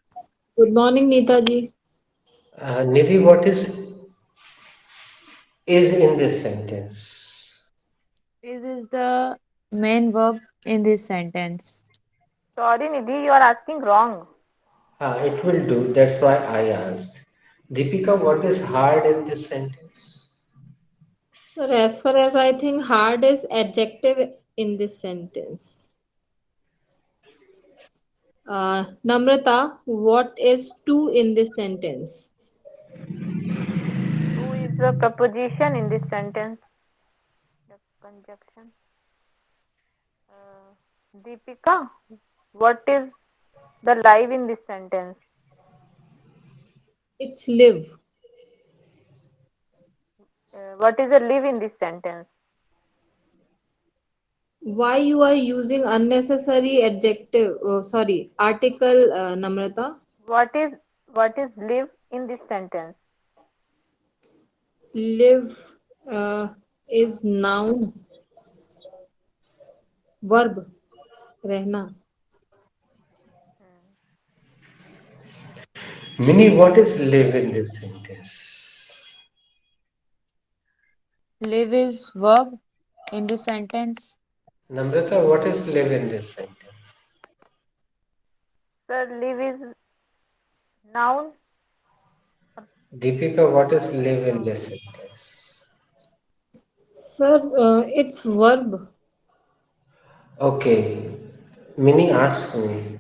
Good morning, Neeta ji. Nidhi, what is in this sentence? this is the main verb in this sentence. Sorry, Nidhi, you are asking wrong. It will do. That's why I asked. Deepika, what is hard in this sentence? Sir, as far as I think, hard is adjective in this sentence. Namrata, what is to in this sentence? Who is the preposition in this sentence? The conjunction. Deepika, what is the live in this sentence? It's live. What is a live in this sentence? Why you are using unnecessary adjective? Sorry, article, Namrata. What is live in this sentence? Live is noun, verb, रहना. Mini, what is live in this sentence? Live is verb in this sentence. Namrata, what is live in this sentence? Sir, live is noun. Deepika, what is live in this sentence? Sir, it's verb. Okay. Mini, ask me.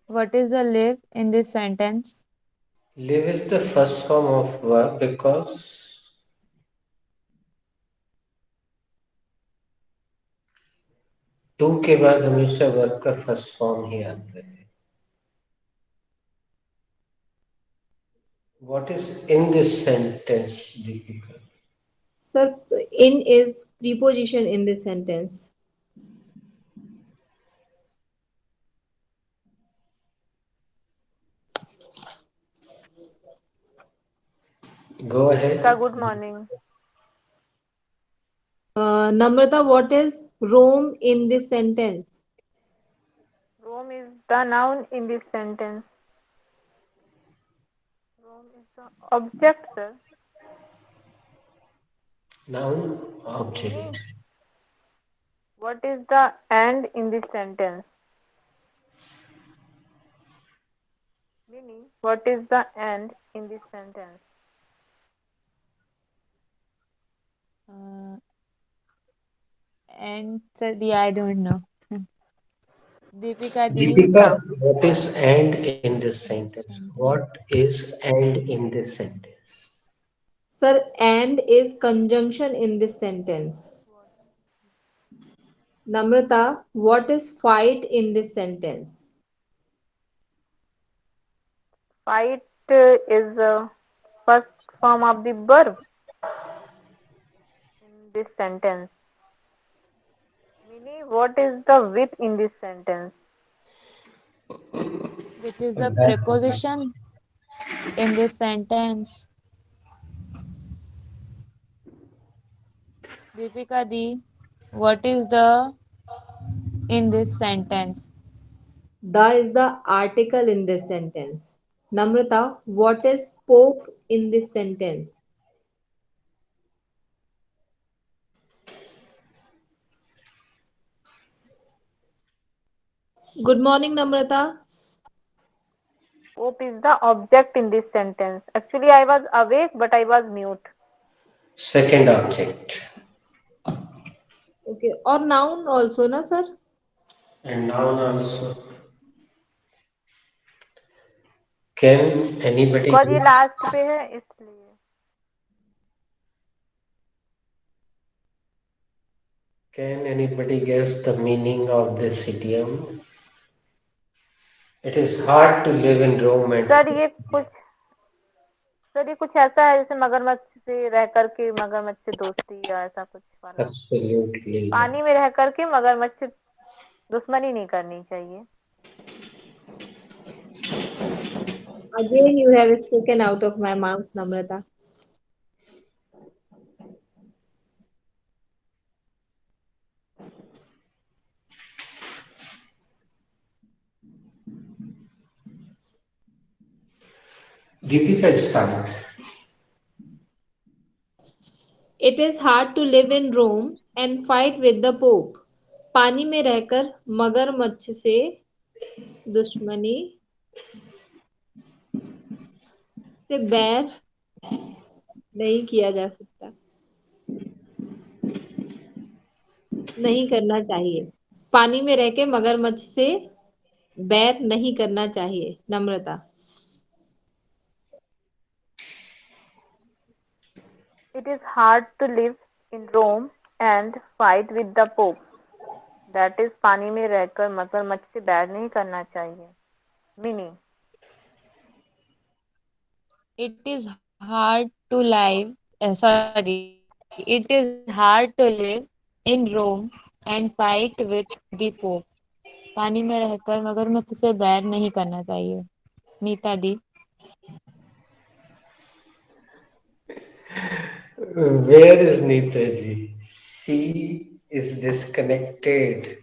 What is the live in this sentence? Live is the first form of verb because to के बाद हमेशा verb का first form ही आता है. What is in this sentence, Deepika? Sir, in is preposition in this sentence. Go ahead. Sir, good morning. Namrata, what is Rome in this sentence? Rome is the noun in this sentence. Rome is the object, sir. Noun, object. What is the and in this sentence? Meaning, what is the and in this sentence? And I don't know. Deepika Di. Deepika, what is and in this sentence? What is and in this sentence? Sir, and is conjunction in this sentence. Namrata, what is fight in this sentence? Fight is the first form of the verb in this sentence. Meaning, what is the with in this sentence? Which is the preposition in this sentence. Deepika Di, what is the in this sentence? The is the article in this sentence. Namrata, what is Pope in this sentence? Good morning, Namrata. Pope is the object in this sentence. Actually, I was awake, but I was mute. Second object. Okay, or noun also, na sir? And noun also. Can anybody Because ये last पे है इसलिए. Can anybody guess the meaning of this idiom? It is hard to live in Rome and sir ये कुछ ऐसा है जैसे मगरमच्छ से रह करके मगरमच्छ से दोस्ती या ऐसा कुछ वाला. absolutely. पानी में रह करके मगरमच्छ से दुश्मनी नहीं करनी चाहिए. Again, you have spoken out of my mouth, Namrata. Deepika, start. It is hard to live in Rome and fight with the Pope. पानी में रहकर मगरमच्छ से दुश्मनी से बैर नहीं किया जा सकता, नहीं करना चाहिए. पानी में रह के मगरमच्छ से बैर नहीं करना चाहिए. नम्रता. It is hard to live in Rome and fight with the Pope. That is पानी में रहकर मगरमच्छ से बैर नहीं करना चाहिए. Meaning, It is hard to live, it is hard to live in Rome and fight with the Pope. पानी में रहकर मगरमच्छ से बैर नहीं करना चाहिए। नीता दी। Where is Neetaji? She is disconnected.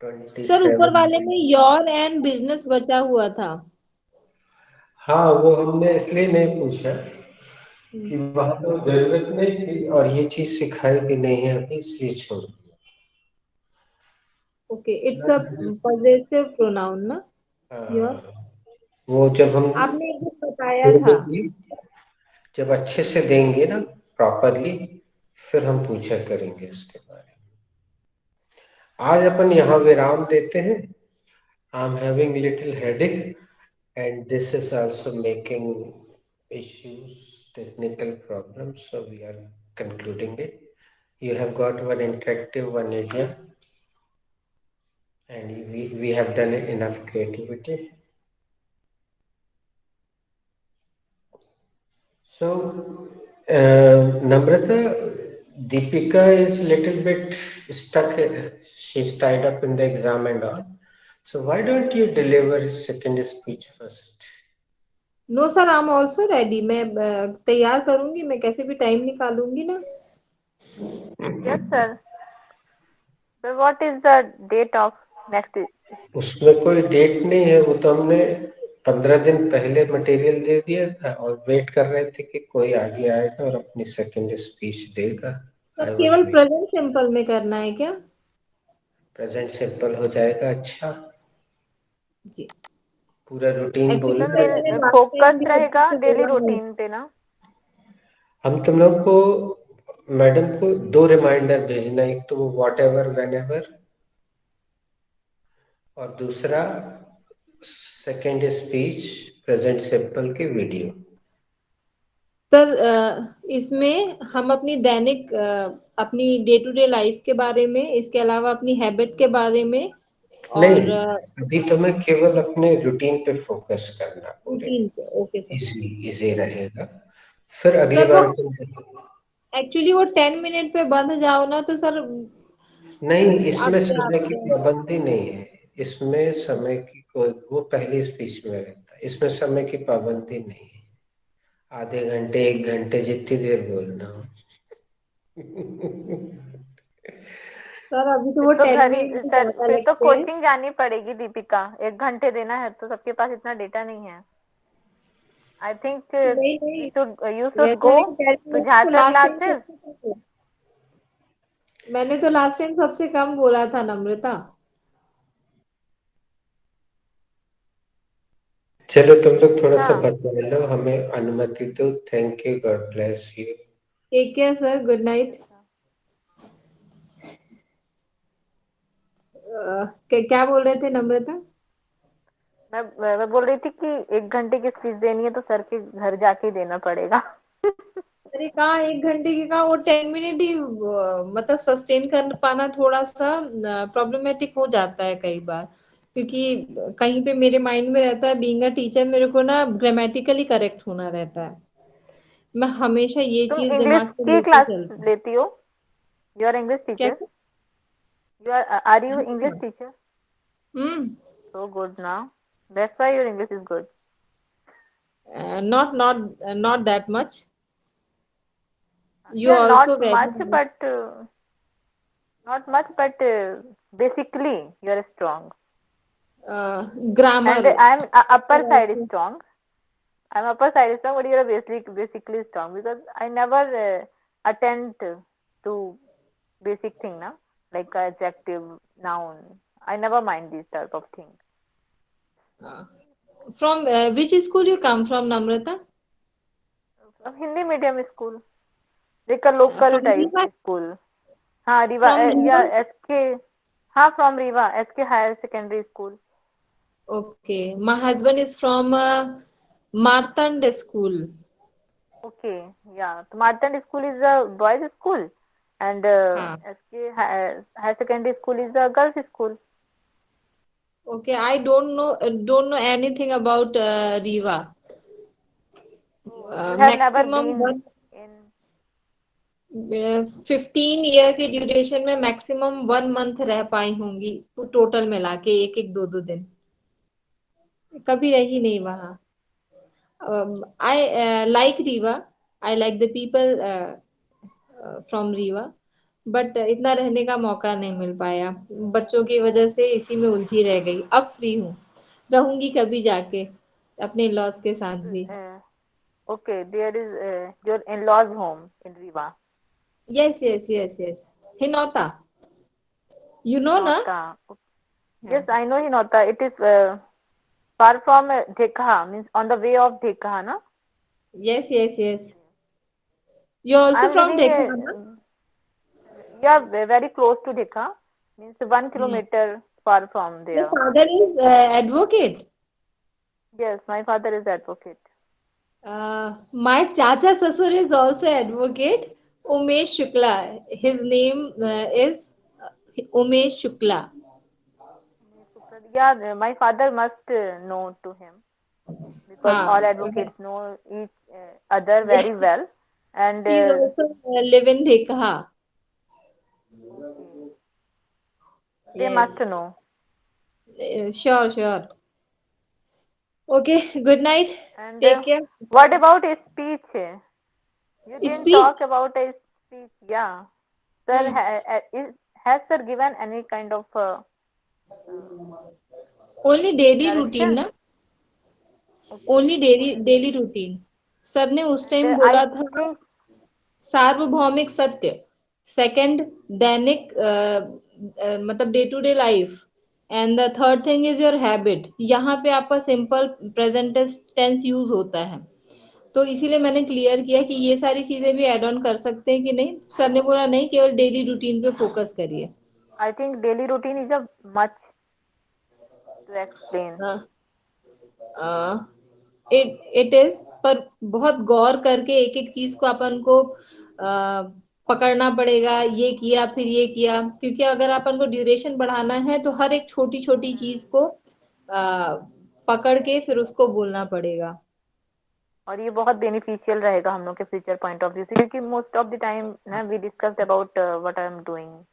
Sir ऊपर 27. वाले में योर एंड बिजनेस बचा हुआ था। हाँ, वो हमने इसलिए नहीं पूछा कि वहां तो जरूरत नहीं थी और ये चीज सिखाई भी नहीं है अभी, इसलिए छोड़ दिया। Okay, it's a possessive pronoun ना योर। वो जब हम आपने एक दिन बताया था। जब अच्छे से देंगे ना प्रॉपरली, फिर हम पूछा करेंगे इसके बारे में। आज अपन यहाँ विराम देते हैं। आई am having little headache and this is also making issues, technical problems, so we are concluding it. You have got one interactive one area and we have done enough creativity. So Namrata, Deepika is little bit stuck. She's tied up in the exam and all. So why don't you deliver second speech first? No sir, I am also ready. मैं तैयार करूंगी, मैं कैसे भी time निकालूंगी ना। Yes, sir. So what is the date of next? उसमें कोई date नहीं है, वो तो हमने 15 दिन पहले मटेरियल दे दिया था और वेट कर रहे थे कि कोई आगे आएगा और अपनी सेकंड स्पीच देगा। तो केवल प्रेजेंट सिंपल में करना है क्या? प्रेजेंट सिंपल हो जाएगा। अच्छा जी, पूरा रूटीन बोलना है। मैंने last time फोकस भी अच्छे रहेगा से डेली बोला है। रूटीन पे ना। हम तुम लोग को मैडम को 2 रिमाइंडर भेजना, एक तो वो वॉट एवर वेन एवर और दूसरा सेकेंड स्पीच प्रेजेंट सिंपल के वीडियो। सर इसमें हम अपनी दैनिक अपनी डे टू डे लाइफ के बारे में, इसके अलावा अपनी हैबिट के बारे में नहीं, और अभी तुम्हें केवल अपने रूटीन पे फोकस करना पूरे। रूटीन पे। Okay sir. इजी रहेगा। फिर अगली सर बार एक्चुअली वो 10 मिनट पे बंद जाओ ना तो सर नहीं, इसमें आपसे समय की आपसे पाबंदी नहीं है। इसमें समय की कोई, वो पहली स्पीच में रहता है, इसमें समय की पाबंदी नहीं है। आधे घंटे 1 घंटे जितनी देर बोलना हो। सर अभी तो वो 10 मिनट सर ज्यादा फिर तो लगते हैं। कोचिंग जानी पड़ेगी दीपिका। 1 घंटे देना है तो सबके पास इतना डेटा नहीं है। आई थिंक नहीं नहीं, यू शुड वैसा गो नहीं कह रही टू हूँ, तो झांसा लास्ट टाइम क्लासेस। मैंने तो लास्ट टाइम सबसे कम बोला था नम्रता। चलो तुम लोग थोड़ा सा हाँ, बता लो, हमें अनुमति दो। Thank you, God bless you. Take care sir, good night. क्या बोल रहे थे नम्रता? मैं बोल रही थी कि 1 घंटे की स्पीच देनी है तो सर के घर जाके देना पड़ेगा। अरे कहाँ 1 घंटे की, कहाँ वो 10 मिनट ही मतलब सस्टेन कर पाना थोड़ा सा प्रॉब्लमेटिक हो जाता है कई बार, क्योंकि कहीं पे मेरे माइंड में रहता है बीइंग अ टीचर मेरे को ना ग्रामेटिकली करेक्ट होना रहता है। मैं हमेशा ये तुम चीज इंग्लिश दिमाग में की लेके क्लास चलती हूँ। लेती हो? यू आर इंग्लिश क्या teacher? You are you English teacher? Hmm So good now. That's why your English is good. Not that much. You Yeah, also not much, very but basically you are strong. Grammar And I'm upper side is strong. I'm upper side is strong, but you are basically strong because I never attend to basic thing, na, like adjective, noun. I never mind these type of things. From which school you come from Namrata? From Hindi medium school, like a local from type Rewa? school. हाँ Rewa, from या Rewa? SK, हाँ from Rewa, SK higher secondary school. Okay, my husband is from Martand School. Okay, yeah. So Martand school is a boys school, and हाँ. SK higher secondary school is a girls school. Okay, I don't know anything about Riva. You have never maximum been in 15 year के duration में maximum 1 month रह पाई होंगी, तो total मिला के एक एक दो दो दिन, कभी रही नहीं वहां। I like Rewa, I like the people from Rewa, but इतना रहने का मौका नहीं मिल पाया, बच्चों की वजह से इसी में उलझी रह गई। अब फ्री हूँ, रहूंगी कभी जाके अपने लॉस के साथ भी। uh, okay, there is your in-laws home in Riva. Yes yes yes yes, Hinauta, you know ना? Hinota. Yes, I know Hinota. It is far from Dhekha, means on the way of Dhekha, na? Yes yes yes, you I also am from living ढेका ना? yeah, very close to Dhekha, means 1 kilometer far from Your there. father is advocate. Yes, my father is advocate. My Chacha Sasur is also advocate, Umesh Shukla. His name is Umesh Shukla. Yeah, my father must know to him because all हाँ, advocates know each other yeah. very well. And He is also live in Dhekha. okay, they Yes, must know. sure, sure. Okay, good night. And Take care. what about a speech? You didn't Speech. talk about a speech. Yeah, sir, Hmm. has sir given any kind of Only daily routine direction? ना? Okay, Only daily only daily daily. routine. Sir ने उस And time I बोला था think सार्वभौमिक सत्य, second दैनिक मतलब day to day life, and the third thing is your habit. यहाँ पे आपका सिंपल प्रेजेंट टेंस यूज होता है, तो इसीलिए मैंने क्लियर किया कि ये सारी चीजें भी ऐड ऑन कर सकते हैं कि नहीं। सर ने बोला नहीं, केवल डेली रूटीन पे फोकस करिए। I think daily routine is a much to explain. It is, पर बहुत गौर करके एक एक चीज को अपन को पकड़ना पड़ेगा, ये किया फिर ये किया, क्योंकि अगर अपन को ड्यूरेशन बढ़ाना है तो हर एक छोटी छोटी चीज को पकड़ के फिर उसको बोलना पड़ेगा। और ये बहुत बेनिफिशियल रहेगा हम लोग के फ्यूचर पॉइंट ऑफ व्यू से, क्योंकि मोस्ट ऑफ द टाइम ना we discussed about what I am doing.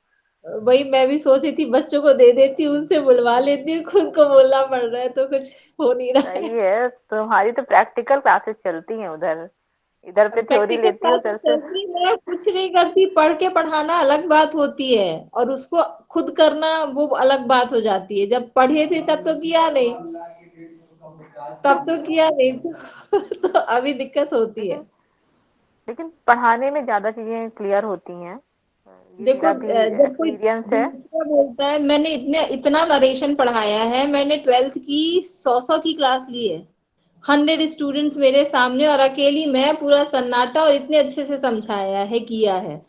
वही मैं भी सोच रही थी, बच्चों को दे देती हूँ, उनसे बुलवा लेती हूँ, खुद को बोलना पड़ रहा है तो कुछ हो नहीं रहा सही है। है, तुम्हारी तो प्रैक्टिकल क्लासेस चलती हैं उधर, इधर पे थ्योरी प्रैक्टिकल लेती हूँ क्लासेस उधर से। चलती, मैं कुछ नहीं करती, पढ़ के पढ़ाना अलग बात होती है, और उसको खुद करना वो अलग बात हो जाती है। जब पढ़े थे तब तो किया नहीं, तब तो किया नहीं तो अभी दिक्कत होती है। लेकिन लेकिन पढ़ाने में ज्यादा चीजें क्लियर होती हैं, ये देखो मेरा भी जब कोई एक्सपीरियंस है। दूसरा बोलता है, मैंने इतना नरेशन पढ़ाया है, मैंने 12th की 100 की क्लास ली है, 100 स्टूडेंट्स मेरे सामने, और अकेली मैं पूरा सन्नाटा, और इतने अच्छे से समझाया है, किया है।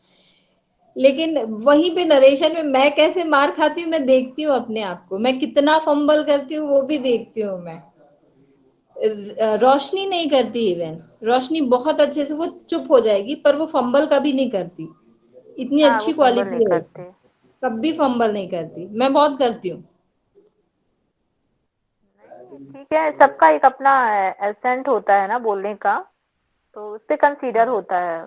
लेकिन वहीं पे नरेशन में मैं कैसे मार खाती हूँ, मैं देखती हूँ अपने आप को, मैं कितना फंबल करती हूँ वो भी देखती हूँ मैं। रोशनी नहीं करती, इवन रोशनी बहुत अच्छे से वो चुप हो जाएगी, पर वो फंबल कभी नहीं करती, इतनी हाँ, वो अच्छी फंबल नहीं क्वालिटी है उसकी, करते। कभी फंबल नहीं करती। मैं बहुत करती हूँ। नहीं ठीक है, सबका एक अपना एसेंट होता है ना बोलने का, तो उस पे कंसीडर होता है।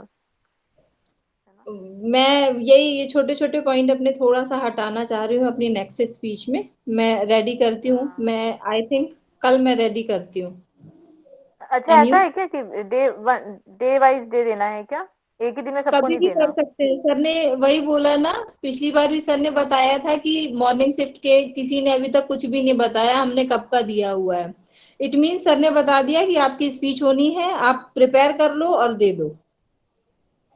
मैं यही ये छोटे छोटे पॉइंट अपने थोड़ा सा हटाना चाह रही हूँ अपनी नेक्स्ट स्पीच में। मैं रेडी करती हूँ, हाँ, मैं आई थिंक कल मैं रेडी करती हूँ। अच्छा एंड ऐसा यू? है क्या कि डे वाइज दे देना है क्या, एक ही दिन में सबको कभी नहीं भी कर देना? सकते हैं, सर ने वही बोला ना, पिछली बार भी सर ने बताया था कि मॉर्निंग शिफ्ट के किसी ने अभी तक कुछ भी नहीं बताया, हमने कब का दिया हुआ है। इट मीन सर ने बता दिया कि आपकी स्पीच होनी है, आप प्रिपेयर कर लो और दे दो।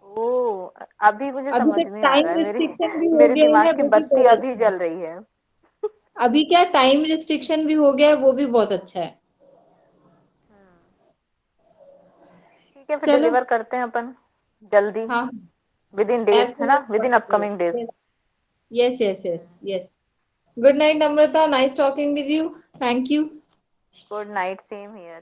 ओ, अभी मुझे अभी समझ तक में आ रहा टाइम है, मेरी रिस्ट्रिक्शन भी हो मेरे गया दिमाग है, की वो भी बत्ती बहुत अभी अच्छा है। जल रही है। अभी क्या टाइम रिस्ट्रिक्शन भी हो गया है, वो भी बहुत अच्छा है। ठीक है, फिर चलो, डिलीवर करते हैं अपन जल्दी, हाँ, विद इन डेज एज है सुन ना, as within possible. Upcoming days. Yes yes yes yes. Good night Namrata, nice talking with you, thank you. Good night, same here.